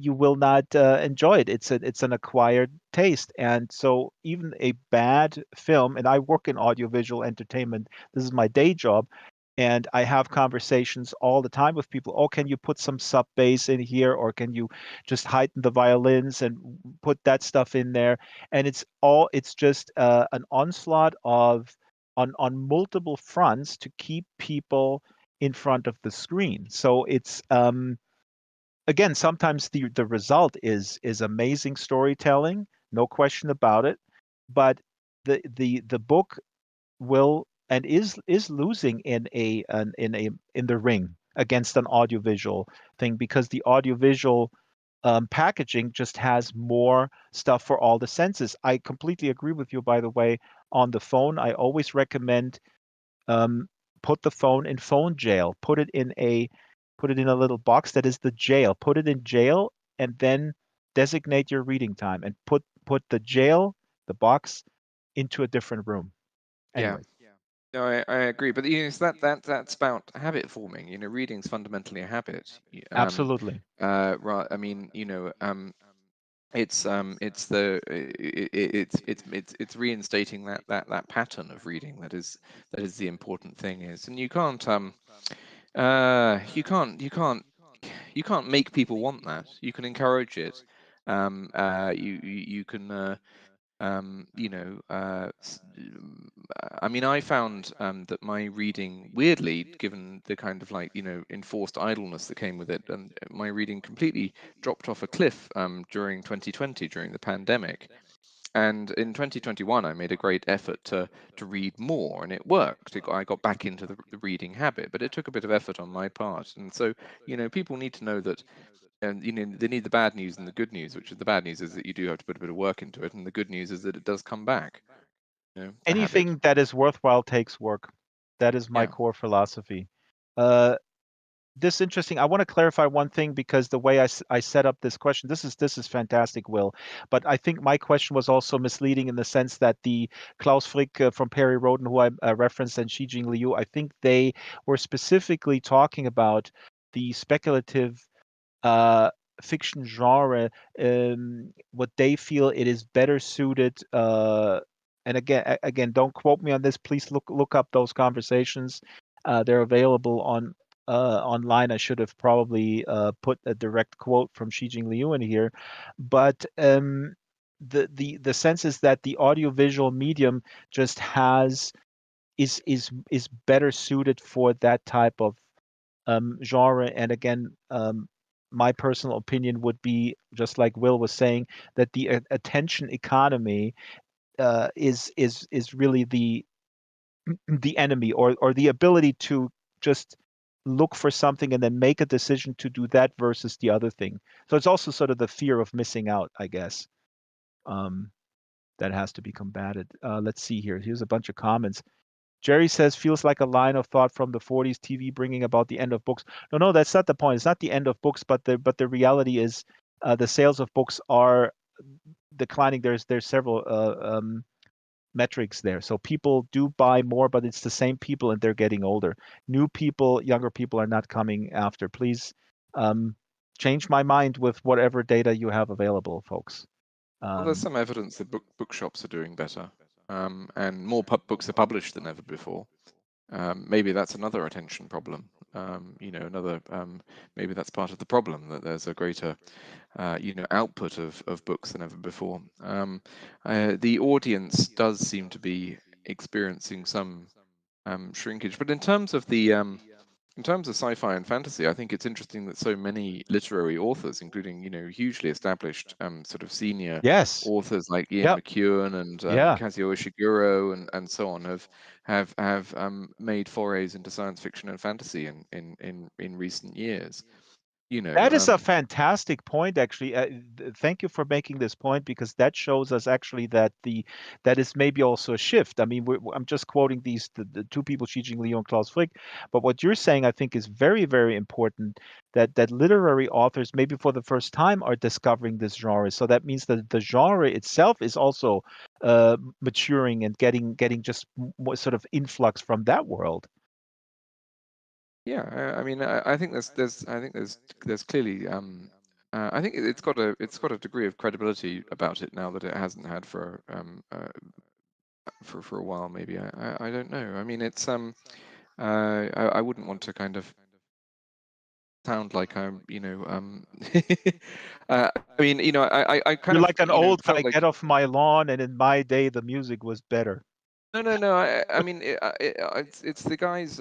will not enjoy it. It's an acquired taste, and so even a bad film. And I work in audiovisual entertainment. This is my day job, and I have conversations all the time with people. Oh, can you put some sub bass in here, or can you just heighten the violins and put that stuff in there? And it's just an onslaught of on multiple fronts to keep people in front of the screen. So it's again, sometimes the result is amazing storytelling, no question about it, but the book will and is losing in the ring against an audiovisual thing, because the audiovisual packaging just has more stuff for all the senses. I completely agree with you, by the way. On the phone, I always recommend um, put the phone in phone jail. Put it in a little box that is the jail. Put it in jail, and then designate your reading time, and put the box, into a different room. Yeah. Anyways, No, I agree, but so that's about habit forming. Reading's fundamentally a habit. absolutely. I mean, it's reinstating that pattern of reading that is the important thing is, and you can't make people want that. You can encourage it. You can I mean, I found that my reading, weirdly, given the kind of like enforced idleness that came with it, and my reading completely dropped off a cliff during 2020, during the pandemic. And in 2021, I made a great effort to read more, and it worked. I got back into the reading habit, but it took a bit of effort on my part. And so, people need to know that, and they need the bad news and the good news. Which is, the bad news is that you do have to put a bit of work into it, and the good news is that it does come back. The habit. Anything that is worthwhile takes work. That is my Yeah. core philosophy. Uh, this interesting. I want to clarify one thing, because the way I set up this question, this is fantastic, Will. But I think my question was also misleading, in the sense that the Klaus Frick from Perry Roden, who I referenced, and Xijing Liu, I think they were specifically talking about the speculative uh, fiction genre, what they feel it is better suited. And again, don't quote me on this. Please look up those conversations. They're available online. I should have probably put a direct quote from Xi Liu in here, but the sense is that the audiovisual medium just has is better suited for that type of genre. And again, my personal opinion would be, just like Will was saying, that the attention economy is really the enemy, or the ability to just look for something and then make a decision to do that versus the other thing. So it's also sort of the fear of missing out, I guess, um, that has to be combated. Let's see here. Here's a bunch of comments. Jerry says, feels like a line of thought from the 40s TV bringing about the end of books. No, no, that's not the point. It's not the end of books, but the reality is the sales of books are declining. There's several metrics there. So people do buy more, but it's the same people and they're getting older. New people, younger people are not coming after. Please change my mind with whatever data you have available, folks. Well, there's some evidence that bookshops are doing better, and more books are published than ever before. Maybe that's another attention problem. Maybe that's part of the problem, that there's a greater output of books than ever before. The audience does seem to be experiencing some shrinkage, but in terms of sci-fi and fantasy, I think it's interesting that so many literary authors, including hugely established sort of senior Yes. authors like Ian Yep. McEwan and Yeah. Kazuo Ishiguro and so on, have made forays into science fiction and fantasy in recent years. That is a fantastic point, actually. Thank you for making this point, because that shows us actually that is maybe also a shift. I mean, I'm just quoting the two people, Xi Jingliu and Klaus Frick, but what you're saying, I think, is very, very important. That literary authors, maybe for the first time, are discovering this genre. So that means that the genre itself is also maturing and getting just more sort of influx from that world. Yeah, I mean, I think there's clearly I think it's got a degree of credibility about it now that it hasn't had for a while. Maybe I don't know. I mean, it's I wouldn't want to kind of sound like I'm I mean, I kind You're of like an old felt guy, like. get off my lawn, and in my day, the music was better. No. I mean, it's the guys.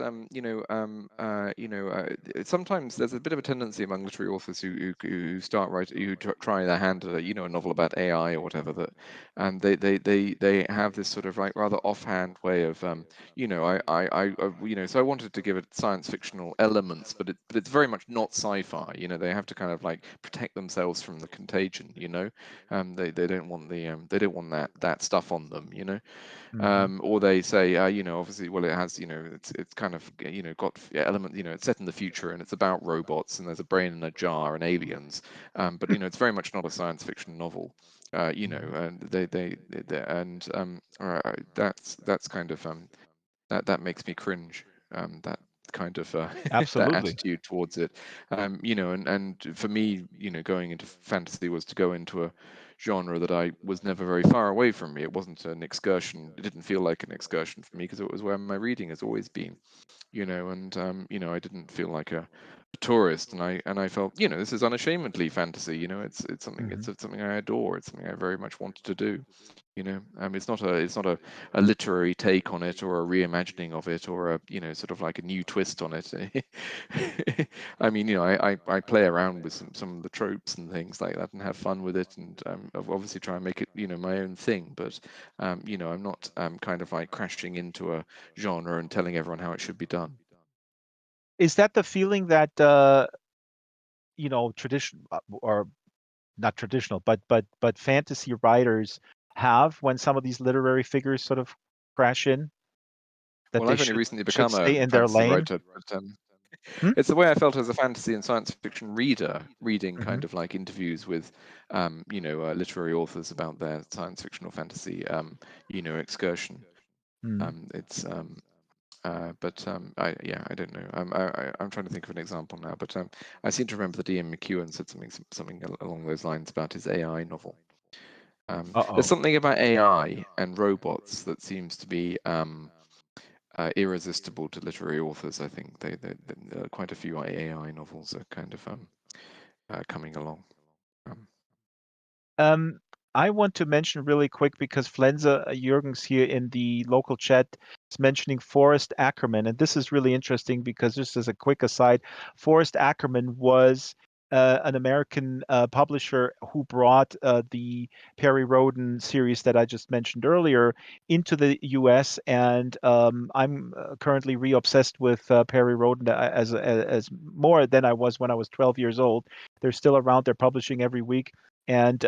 Sometimes there's a bit of a tendency among literary authors who start writing, who try their hand at a novel about AI or whatever, that, and they have this sort of like rather offhand way of so I wanted to give it science fictional elements, but it's very much not sci-fi. They have to kind of like protect themselves from the contagion. They don't want that stuff on them. Mhm. Or they say, obviously, well, it has, it's kind of, got element, it's set in the future and it's about robots and there's a brain in a jar and aliens, but it's very much not a science fiction novel, Mhm. and that's kind of that makes me cringe. That kind of that Absolutely. attitude towards it, and for me, going into fantasy was to go into a genre that I was never very far away from me. It wasn't an excursion. It didn't feel like an excursion for me because it was where my reading has always been. And I didn't feel like a tourist, and I felt, this is unashamedly fantasy. It's something it's Mhm. something I adore. It's something I very much wanted to do. It's not a literary take on it or a reimagining of it or a sort of like a new twist on it. I mean, I play around with some of the tropes and things like that and have fun with it, and obviously try and make it my own thing. But I'm not kind of like crashing into a genre and telling everyone how it should be done. Is that the feeling that tradition, or not traditional, but fantasy writers have when some of these literary figures sort of crash in, that Well, they I've only should recently should become a stay in their fantasy lane? writer, but Hmm? it's the way I felt as a fantasy and science fiction reader, reading Hmm. kind of like interviews with, literary authors about their science fiction or fantasy, excursion. Hmm. It's but I don't know. I'm trying to think of an example now, but I seem to remember that Ian McEwan said something along those lines about his AI novel. There's Uh-oh. something about AI and robots that seems to be irresistible to literary authors. I think quite a few AI novels are kind of coming along. Um, Um, I want to mention really quick because Flenza Jürgens here in the local chat is mentioning Forrest Ackerman, and this is really interesting because just as a quick aside, Forrest Ackerman was an American publisher who brought the Perry Rhodan series that I just mentioned earlier into the U.S. And I'm currently re-obsessed with Perry Rhodan as more than I was when I was 12 years old. They're still around. They're publishing every week. And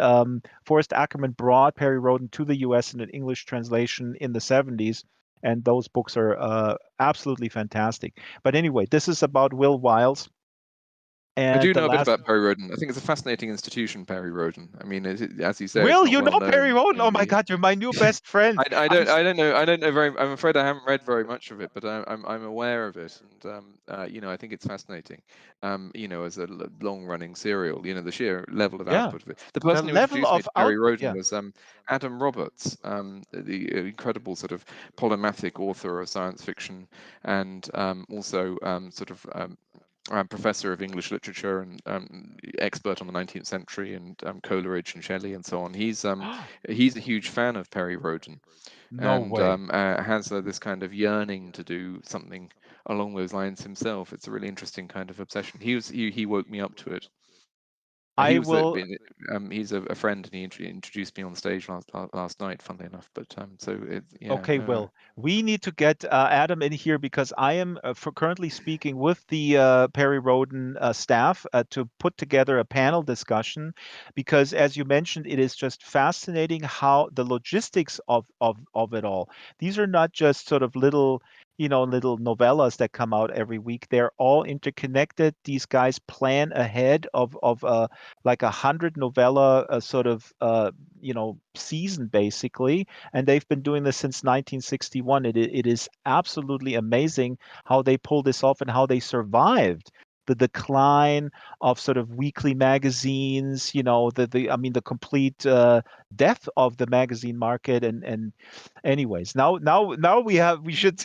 Forrest Ackerman brought Perry Rhodan to the U.S. in an English translation in the 70s. And those books are absolutely fantastic. But anyway, this is about Will Wiles. I And do the know a bit last about Perry Rhodan. I think it's a fascinating institution, Perry Rhodan. I mean, as you say, it's Will, not you well know Perry known. Rhodan? Oh my God, you're my new best friend. I don't know. I don't know very. I'm afraid I haven't read very much of it, but I'm aware of it, and I think it's fascinating. As a long-running serial, the sheer level of Yeah, output of it. The the person who level introduced me of to Perry output. Rhodan Yeah. was Adam Roberts, the incredible sort of polymathic author of science fiction, and also professor of English literature and expert on the 19th century and Coleridge and Shelley and so on. He's a huge fan of Perry Rhodan No and way. has this kind of yearning to do something along those lines himself. It's a really interesting kind of obsession. He woke me up to it. I will. He's a friend and he introduced me on stage last night, funnily enough. But yeah, Okay, no. Will. We need to get Adam in here because I am for currently speaking with the Perry Rhodan staff to put together a panel discussion because, as you mentioned, it is just fascinating how the logistics of it all. These are not just sort of little novellas that come out every week. They're all interconnected. These guys plan ahead of like 100 novella sort of season basically, and they've been doing this since 1961. It is absolutely amazing how they pulled this off and how they survived the decline of sort of weekly magazines, I mean the complete death of the magazine market. And anyways, now we should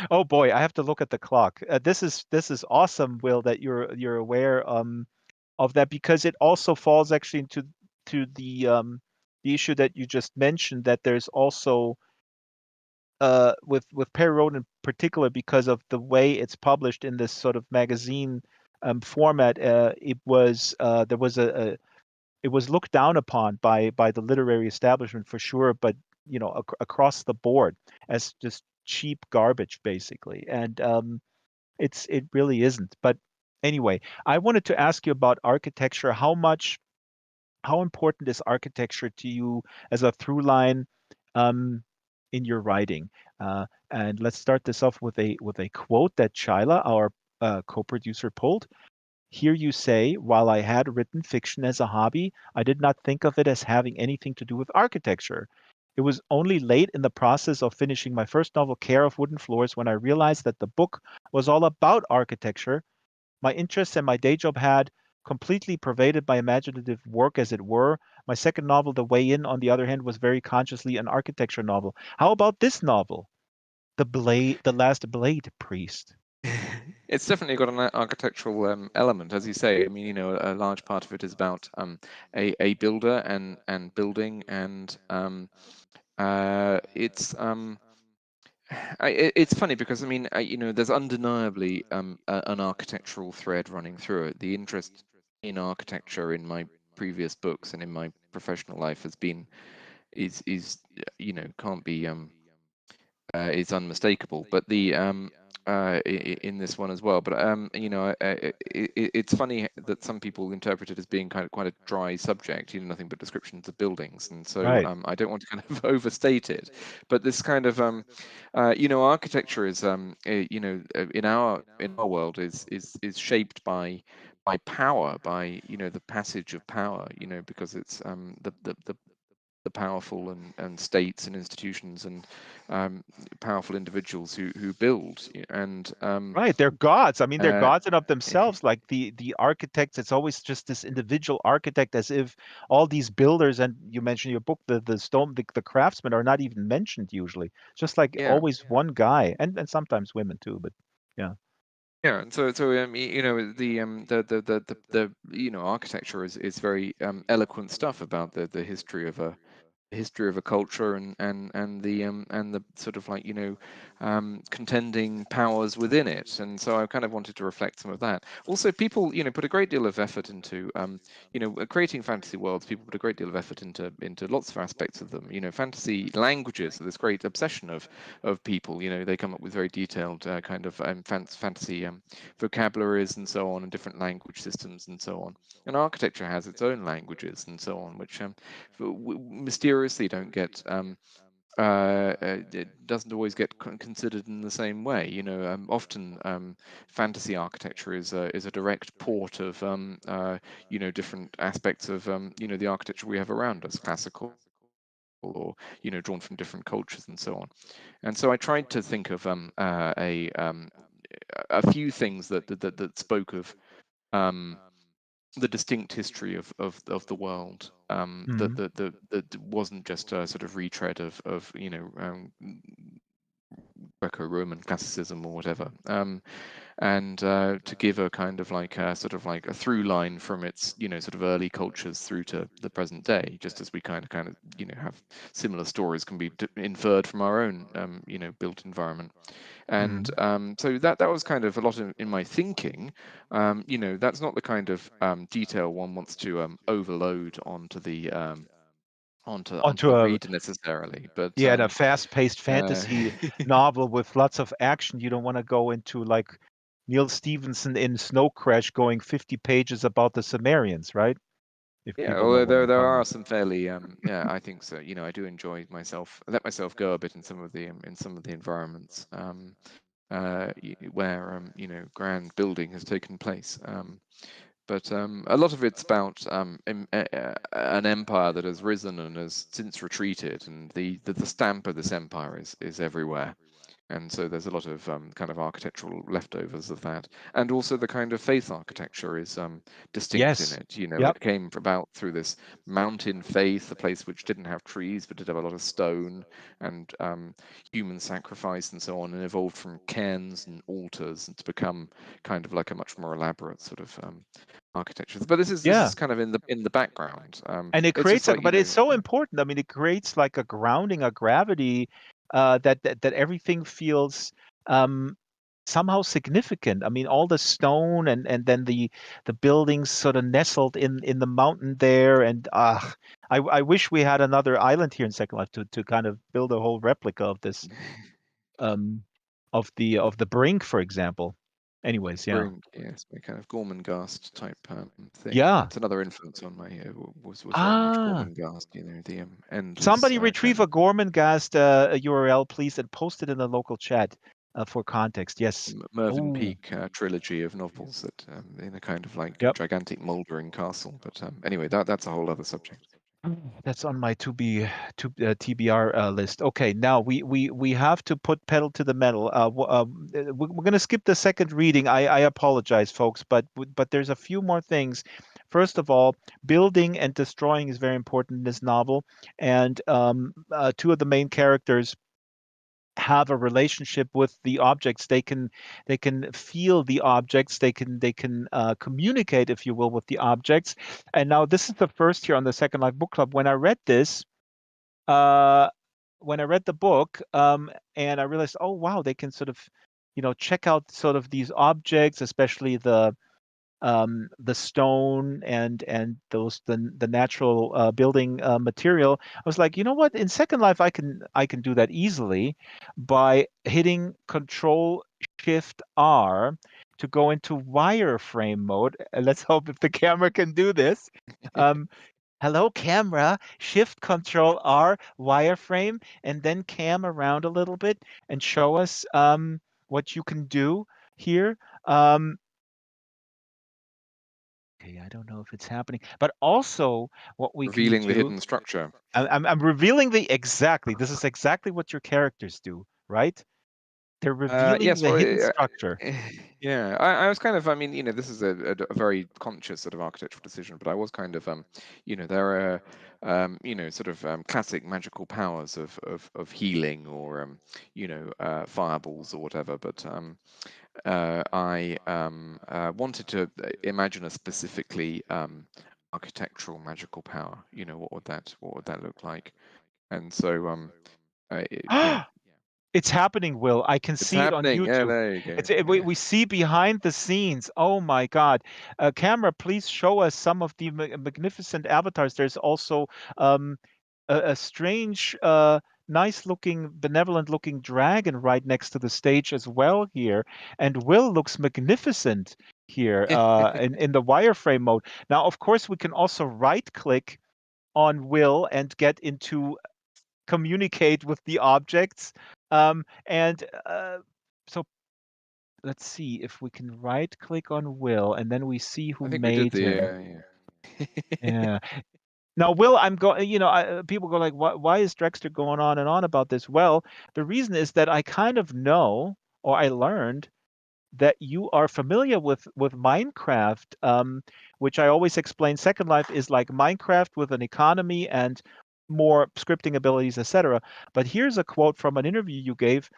oh boy, I have to look at the clock. This is awesome, Will, that you're aware of that, because it also falls actually into to the issue that you just mentioned, that there's also with Perry Road in particular, because of the way it's published in this sort of magazine format. It was there was a it was looked down upon by the literary establishment for sure, but across the board as just cheap garbage basically. And it really isn't. But anyway, I wanted to ask you about architecture. How important is architecture to you as a through line um, in your writing? And let's start this off with a quote that Chyla, our co-producer, pulled. Here you say, while I had written fiction as a hobby, I did not think of it as having anything to do with architecture. It was only late in the process of finishing my first novel, Care of Wooden Floors, when I realized that the book was all about architecture. My interests and my day job had completely pervaded my imaginative work, as it were. My second novel, The Way In, on the other hand, was very consciously an architecture novel. How about this novel, The Last Blade Priest? It's definitely got an architectural element, as you say. I mean, a large part of it is about a builder and building, and it's it's funny because I mean, there's undeniably an architectural thread running through it. The interest in architecture in my previous books and in my professional life has been is can't be is unmistakable. But the in this one as well. But it's funny that some people interpret it as being kind of quite a dry subject. Nothing but descriptions of buildings, and so Right. I don't want to kind of overstate it. But this kind of architecture is in our world is shaped by power, by the passage of power, because it's the powerful and states and institutions and powerful individuals who build and Right, they're gods. I mean, they're uh, gods in of themselves. Like the architects, it's always just this individual architect, as if all these builders, and you mentioned in your book, the craftsmen are not even mentioned usually. Just like yeah. always one guy, and sometimes women too. But yeah, Yeah, and so the architecture is very eloquent stuff about the history of a culture and the sort of like contending powers within it. And so I kind of wanted to reflect some of that. Also, people put a great deal of effort into creating fantasy worlds. People put a great deal of effort into lots of aspects of them. Fantasy languages, this great obsession of people. They come up with very detailed kind of fantasy vocabularies and so on, and different language systems and so on. And architecture has its own languages and so on, which mysteriously don't get it doesn't always get considered in the same way. Often fantasy architecture is a direct port of different aspects of the architecture we have around us, classical or drawn from different cultures and so on. And so I tried to think of a few things that spoke of the distinct history of the world, Mhm. that wasn't just a sort of retread of Greco-Roman classicism or whatever, and to give a kind of like a sort of like a through line from its sort of early cultures through to the present day, just as we kind of have similar stories can be inferred from our own built environment. And Mhm. so that was kind of a lot in my thinking. That's not the kind of detail one wants to overload onto Onto the a reader necessarily, but Yeah, and a fast-paced uh, fantasy novel with lots of action. You don't want to go into like Neil Stephenson in Snow Crash going 50 pages about the Sumerians, right? If yeah, people know although what there I'm there talking are about. some fairly yeah, I think so. I do enjoy myself, let myself go a bit in some of the environments where grand building has taken place. But a lot of it's about an empire that has risen and has since retreated, and the stamp of this empire is everywhere. And so there's a lot of kind of architectural leftovers of that, and also the kind of faith architecture is distinct in Yes. it. Yep. It came about through this mountain faith, a place which didn't have trees but did have a lot of stone and human sacrifice and so on, and evolved from cairns and altars and to become kind of like a much more elaborate sort of architecture. But this is Yeah. kind of in the background. And it It's just creates like but it's so important. I mean, it creates like a grounding, a gravity that everything feels um, somehow significant. I mean, all the stone and then the buildings sort of nestled in the mountain there. And I wish we had another island here in Second Life to kind of build a whole replica of this um, of the brink, for example. Anyways, yeah, Brink, yes, a kind of Gormenghast type thing. yeah. That's another influence on my was very much Ah. Gormenghast. The endless Somebody retrieve kind a of Gormenghast URL, please, and post it in the local chat for context. Yes. Mervyn Oh, Peake trilogy of novels that in a kind of like yep. gigantic mouldering castle. But anyway, that's a whole other subject. That's on my TBR list. Okay, now we have to put pedal to the metal. We're going to skip the second reading. I apologize, folks, but there's a few more things. First of all, building and destroying is very important in this novel, and two of the main characters have a relationship with the objects. They can feel the objects. They can communicate, if you will, with the objects. And now this is the first here on the Second Life Book Club. When I read this, uh, when I read the book, and I realized, oh wow, they can sort of, check out sort of these objects, especially the stone and the natural building material. I was like, you know what? In Second Life, I can do that easily by hitting Control Shift R to go into wireframe mode. And let's hope if the camera can do this. Um, Hello, camera. Shift Control R wireframe, and then cam around a little bit and show us what you can do here. Um, Okay, I don't know if it's happening, but also what we can Revealing the do, hidden structure. I'm revealing the exactly. This is exactly what your characters do, right? They're revealing Yes, the well, hidden structure. yeah, I was kind of, I mean, this is a very conscious sort of architectural decision, but I was kind of, there are, sort of classic magical powers of healing or, fireballs or whatever, but I wanted to imagine a specifically architectural magical power. What would that look like? And so, yeah, It's happening, Will. I can it's see it on happening. Yeah, YouTube. there you go. We see behind the scenes. Oh my God. Camera, please show us some of the magnificent avatars. There's also um, a strange, nice looking, benevolent looking dragon right next to the stage as well here. And Will looks magnificent here in the wireframe mode. Now, of course, we can also right click on Will and get into communicate with the objects. And so let's see if we can right click on Will and then we see who I think we did made the him. yeah. Yeah. Now, Will, I'm going, people go like, why is Drexter going on and on about this? Well, the reason is that I kind of know, or I learned that you are familiar with Minecraft, which I always explain. Second Life is like Minecraft with an economy and more scripting abilities, etc. But here's a quote from an interview you gave.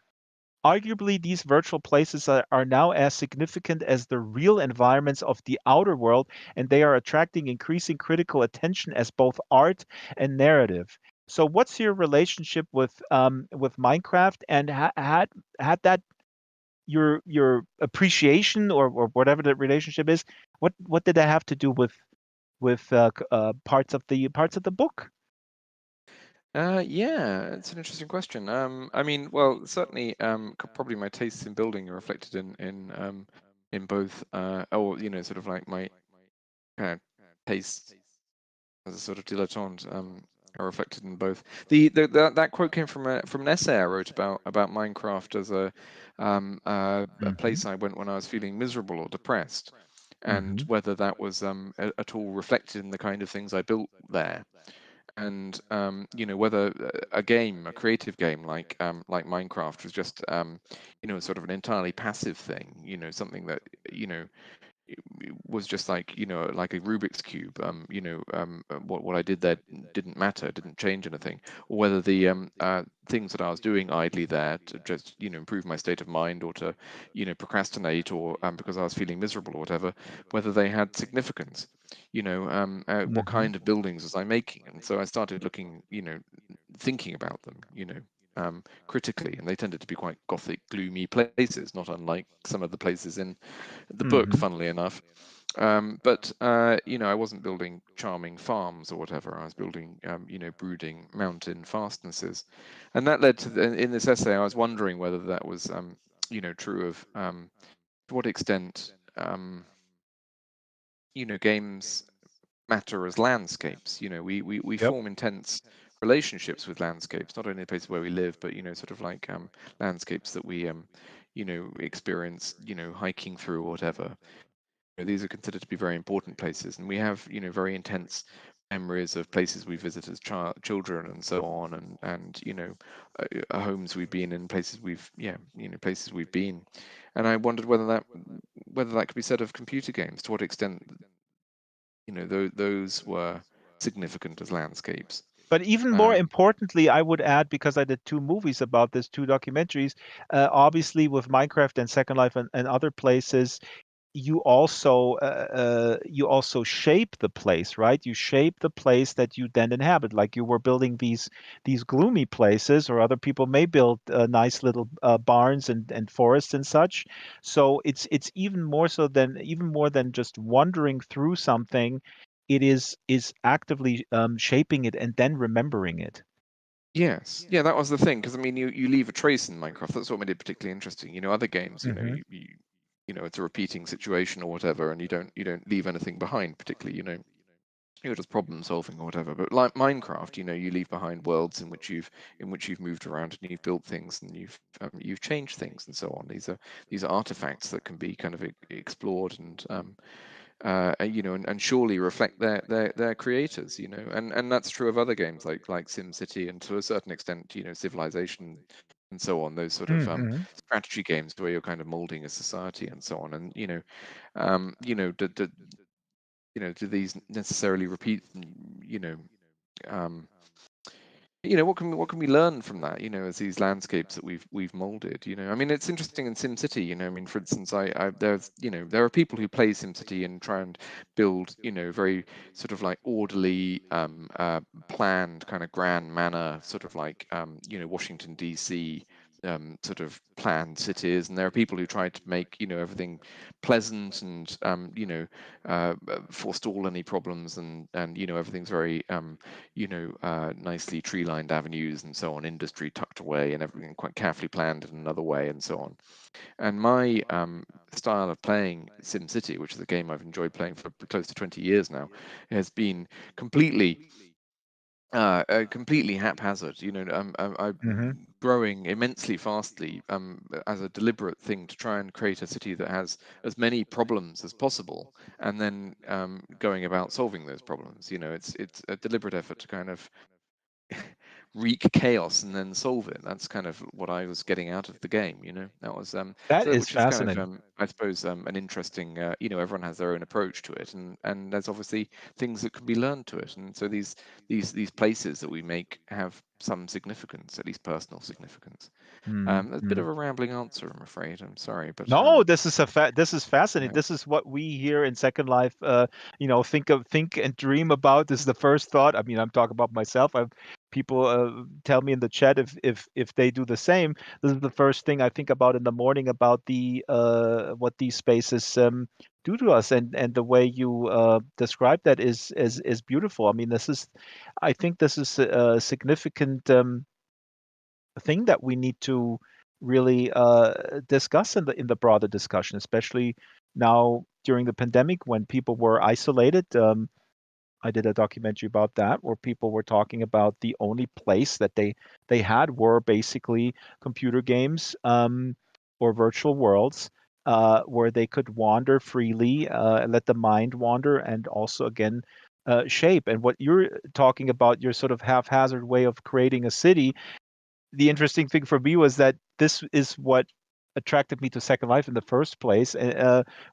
Arguably, these virtual places are now as significant as the real environments of the outer world, and they are attracting increasing critical attention as both art and narrative. So, what's your relationship with Minecraft, and had that your appreciation or whatever the relationship is? What did that have to do with parts of the book? Yeah, it's an interesting question. I mean, well, certainly, probably my tastes in building are reflected in both, or sort of like my kind of tastes as a sort of dilettante, are reflected in both. That quote came from an essay I wrote about Minecraft as a Hmm. place I went when I was feeling miserable or depressed, and Hmm. whether that was at all reflected in the kind of things I built there. And whether a game, a creative game like Minecraft was just sort of an entirely passive thing, something that you know was just like like a Rubik's cube. What I did there didn't matter, didn't change anything, or whether the things that I was doing idly there to just improve my state of mind, or to procrastinate, or because I was feeling miserable or whatever, whether they had significance. What Hmm. kind of buildings was I making? And so I started looking, thinking about them, critically, and they tended to be quite gothic, gloomy places, not unlike some of the places in the book, Hmm. funnily enough. But I wasn't building charming farms or whatever. I was building, brooding mountain fastnesses, and that led to in this essay. I was wondering whether that was, true of to what extent, games matter as landscapes. We Yep. form intense relationships with landscapes, not only the places where we live, but sort of like landscapes that we experience, hiking through or whatever. These are considered to be very important places, and we have very intense memories of places we visit as children and so on, and homes we've been in, places places we've been. And I wondered whether that could be said of computer games, to what extent those were significant as landscapes. But even more um, importantly, I would add, because I did two movies about this, two documentaries, obviously with Minecraft and Second Life and other places, you also shape the place, right? You shape the place that you then inhabit. Like you were building these gloomy places, or other people may build nice little barns and forests and such. So it's even more than just wandering through something. It is actively shaping it and then remembering it. yes, yeah, that was the thing, because I mean, you leave a trace in Minecraft. That's what made it particularly interesting. Other games, Hmm. it's a repeating situation or whatever, and you don't leave anything behind particularly. You're just problem solving or whatever. But like Minecraft, you leave behind worlds in which you've moved around, and you've built things, and you've changed things and so on. These are artifacts that can be kind of explored, and surely reflect their creators. And that's true of other games like SimCity, and to a certain extent, Civilization. and so on. Those sort of Mm-hmm. strategy games where you're kind of molding a society and so on. And do these necessarily repeat? You know. Um, what can we learn from that, as these landscapes that we've molded? I mean, it's interesting in SimCity. I mean, for instance, there are people who play SimCity and try and build, very sort of like orderly, planned kind of grand manner, sort of like, Washington DC, sort of planned cities. And there are people who try to make, everything pleasant and, forestall any problems, and everything's very, nicely tree-lined avenues and so on, industry tucked away, and everything quite carefully planned in another way, and so on. And my style of playing SimCity, which is a game I've enjoyed playing for close to 20 years now, has been completely haphazard. I'm Mm-hmm. growing immensely fastly, as a deliberate thing to try and create a city that has as many problems as possible, and then going about solving those problems. It's a deliberate effort to kind of wreak chaos and then solve it. That's kind of what I was getting out of the game. That was That so that, is which is kind of, fascinating. I suppose, an interesting. Everyone has their own approach to it, and there's obviously things that can be learned to it. And so these places that we make have some significance, at least personal significance. That's a bit Mm-hmm. of a rambling answer, I'm afraid. I'm sorry, but No, this is fascinating. yeah. This is what we here in Second Life, think and dream about. This is the first thought. I mean, I'm talking about myself. People tell me in the chat if they do the same. This is the first thing I think about in the morning about the what these spaces do to us, and the way you describe that is beautiful. I mean, I think this is a significant thing that we need to really discuss in the broader discussion, especially now during the pandemic when people were isolated. I did a documentary about that where people were talking about the only place that they had were basically computer games, or virtual worlds, where they could wander freely, let the mind wander, and also again shape. And what you're talking about, your sort of haphazard way of creating a city, the interesting thing for me was that this is what attracted me to Second Life in the first place.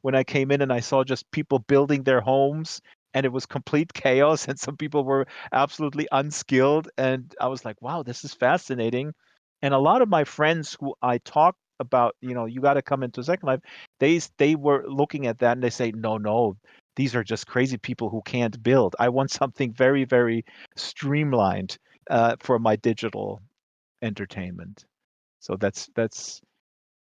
When I came in and I saw just people building their homes, and it was complete chaos, and some people were absolutely unskilled, and I was like, wow, this is fascinating. And a lot of my friends who I talked about, you got to come into Second Life, they were looking at that and they say, no, no. These are just crazy people who can't build. I want something very, very streamlined for my digital entertainment. So that's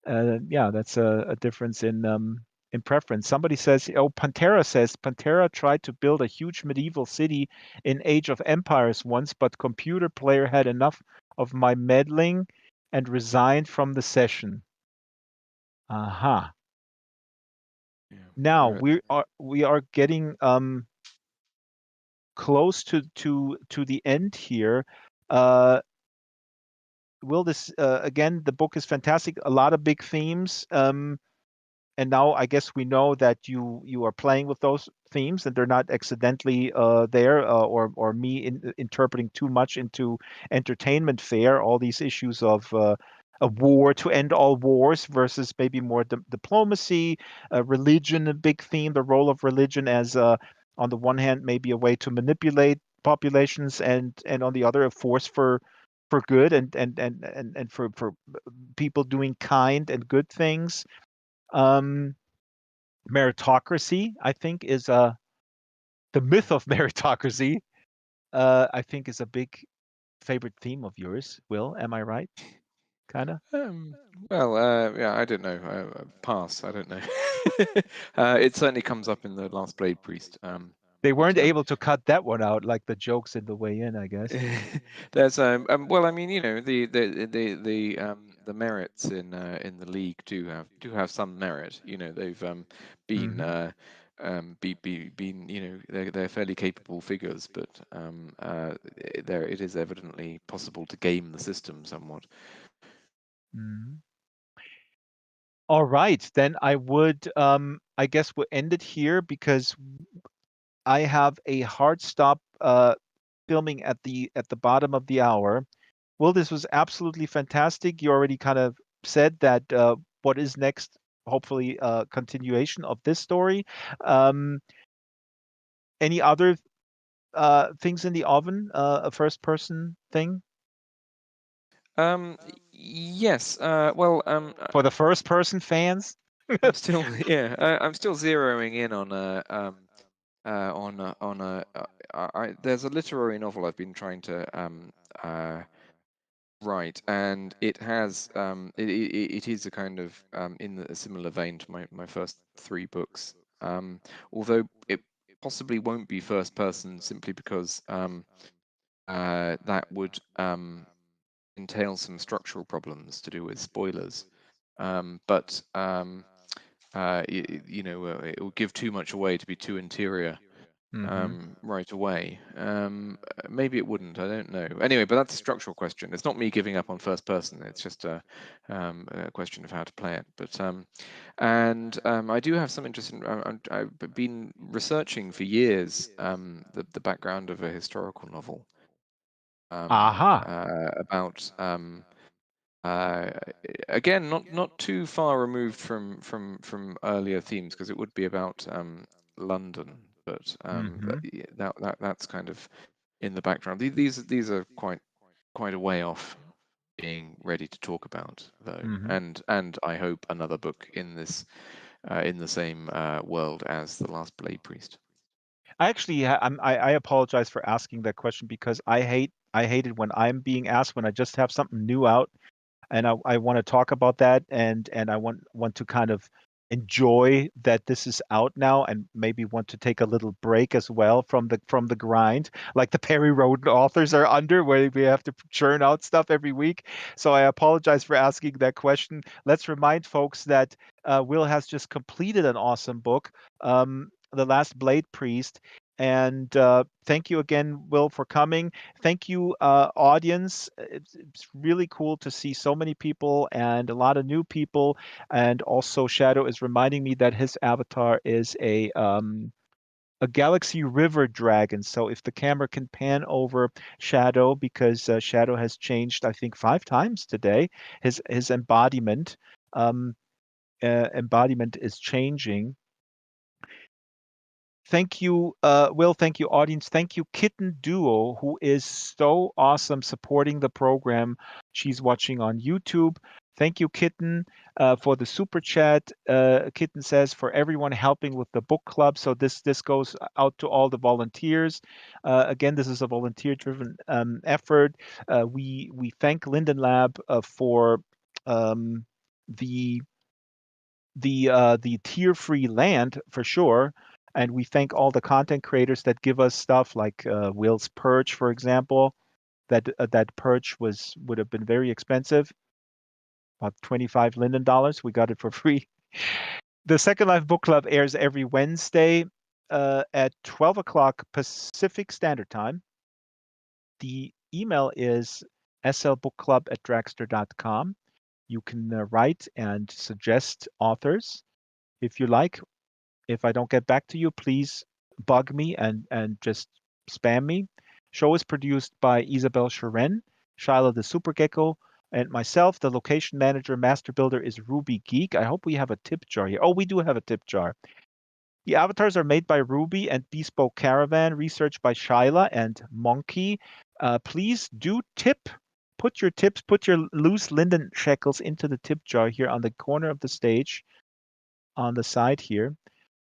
a difference in preference. Somebody says, oh, Pantera tried to build a huge medieval city in Age of Empires once, but computer player had enough of my meddling and resigned from the session. Aha. Yeah. Now Right. we are getting close to the end here. Uh, Will, this again, the book is fantastic. A lot of big themes. And now I guess we know that you are playing with those themes and they're not accidentally there, or me interpreting too much into entertainment fare. All these issues of a war to end all wars versus maybe more diplomacy, religion, a big theme. The role of religion as on the one hand maybe a way to manipulate populations, and on the other a force for good, and for people doing kind and good things. um, Meritocracy, I think, is the myth of meritocracy. I think is a big favorite theme of yours. Will, am I right? Kind of. Um, well, yeah, I don't know. Pass. I don't know. It certainly comes up in the Last Blade Priest. They But weren't able to cut that one out, like the jokes in the way in, I guess. there's well, I mean, the merits in the league do have some merit. They've been Hmm. been, they're fairly capable figures, but there it is evidently possible to game the system somewhat. Hmm. All right, then I would, I guess we'll end it here because I have a hard stop filming at the bottom of the hour. Will, this was absolutely fantastic. You already kind of said that what is next, hopefully, a continuation of this story. Um, any other things in the oven? A first person thing? Yes. For the first person fans? I'm still yeah. I'm still zeroing in on there's a literary novel I've been trying to write, and it has it is a kind of in a similar vein to my first three books. Although it possibly won't be first person simply because that would entail some structural problems to do with spoilers. But it will give too much away to be too interior right away. Maybe it wouldn't. I don't know. Anyway, but that's a structural question. It's not me giving up on first person. It's just a question of how to play it. But I do have some interest in. I've been researching for years the background of a historical novel Aha. about uh, again, not too far removed from earlier themes, because it would be about London, but Hmm. that's kind of in the background. These are quite a way off being ready to talk about, though, Hmm. and I hope another book in this in the same world as The Last Blade Priest. I actually, I apologize for asking that question because I hate it when I'm being asked when I just have something new out and I want to talk about that and I want to kind of enjoy that this is out now and maybe want to take a little break as well from the grind like the Perry Roden authors are under where we have to churn out stuff every week. So I apologize for asking that question. Let's remind folks that Will has just completed an awesome book, The Last Blade Priest. And thank you again, Will, for coming. Thank you, audience. It's really cool to see so many people and a lot of new people. And also, Shadow is reminding me that his avatar is a Galaxy River dragon. So if the camera can pan over Shadow, because Shadow has changed, I think, 5 times today, his um, embodiment is changing. Thank you, Will. Thank you, audience. Thank you, Kitten Duo, who is so awesome supporting the program. She's watching on YouTube. Thank you, Kitten, for the super chat. Kitten says for everyone helping with the book club. So this goes out to all the volunteers. Again, this is a volunteer-driven effort. We thank Linden Lab for um, the the tier-free land for sure. And we thank all the content creators that give us stuff like Will's Perch, for example. That perch would have been very expensive, about $25 Linden. We got it for free. The Second Life Book Club airs every Wednesday at 12 o'clock Pacific Standard Time. The email is slbookclub@draxtor.com. You can write and suggest authors if you like. If I don't get back to you, please bug me and just spam me. Show is produced by Isabel Sharen, Shiloh the Super Gecko, and myself. The location manager, master builder is Ruby Geek. I hope we have a tip jar here. Oh, we do have a tip jar. The avatars are made by Ruby and Bespoke Caravan, research by Shyla and Monkey. Please do tip. Put your tips, put your loose linden shekels into the tip jar here on the corner of the stage on the side here.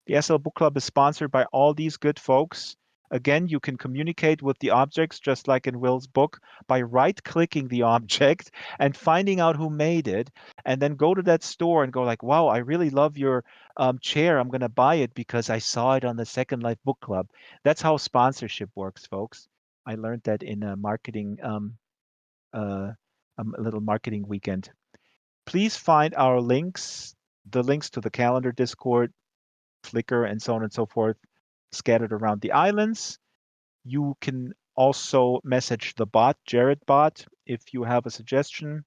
The SL Book Club is sponsored by all these good folks. Again, you can communicate with the objects just like in Will's book by right-clicking the object and finding out who made it, and then go to that store and go like, "Wow, I really love your chair. I'm going to buy it because I saw it on the Second Life Book Club." That's how sponsorship works, folks. I learned that in a marketing a little marketing weekend. Please find our links, the links to the calendar Discord, Flickr, and so on and so forth, scattered around the islands. You can also message the bot, Jared Bot, if you have a suggestion,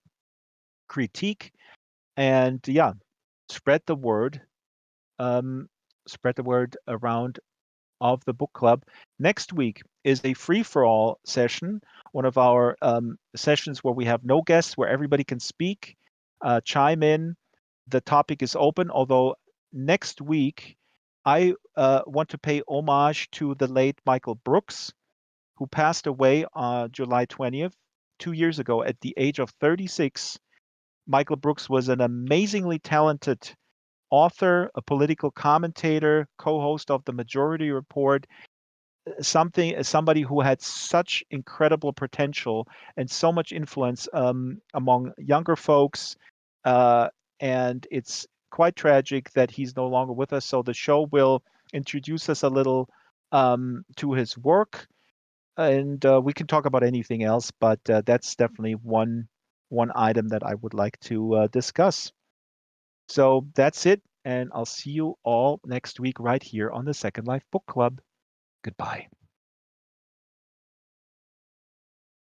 critique, and yeah, spread the word. Um, Spread the word around of the book club. Next week is a free for all session one of our sessions where we have no guests, where everybody can speak, chime in. The topic is open, although next week I want to pay homage to the late Michael Brooks, who passed away on July 20th, 2 years ago, at the age of 36. Michael Brooks was an amazingly talented author, a political commentator, co-host of the Majority Report, somebody who had such incredible potential and so much influence among younger folks. And it's quite tragic that he's no longer with us. So the show will introduce us a little to his work, and we can talk about anything else, but that's definitely one item that I would like to discuss. So that's it, and I'll see you all next week right here on the Second Life Book Club. Goodbye.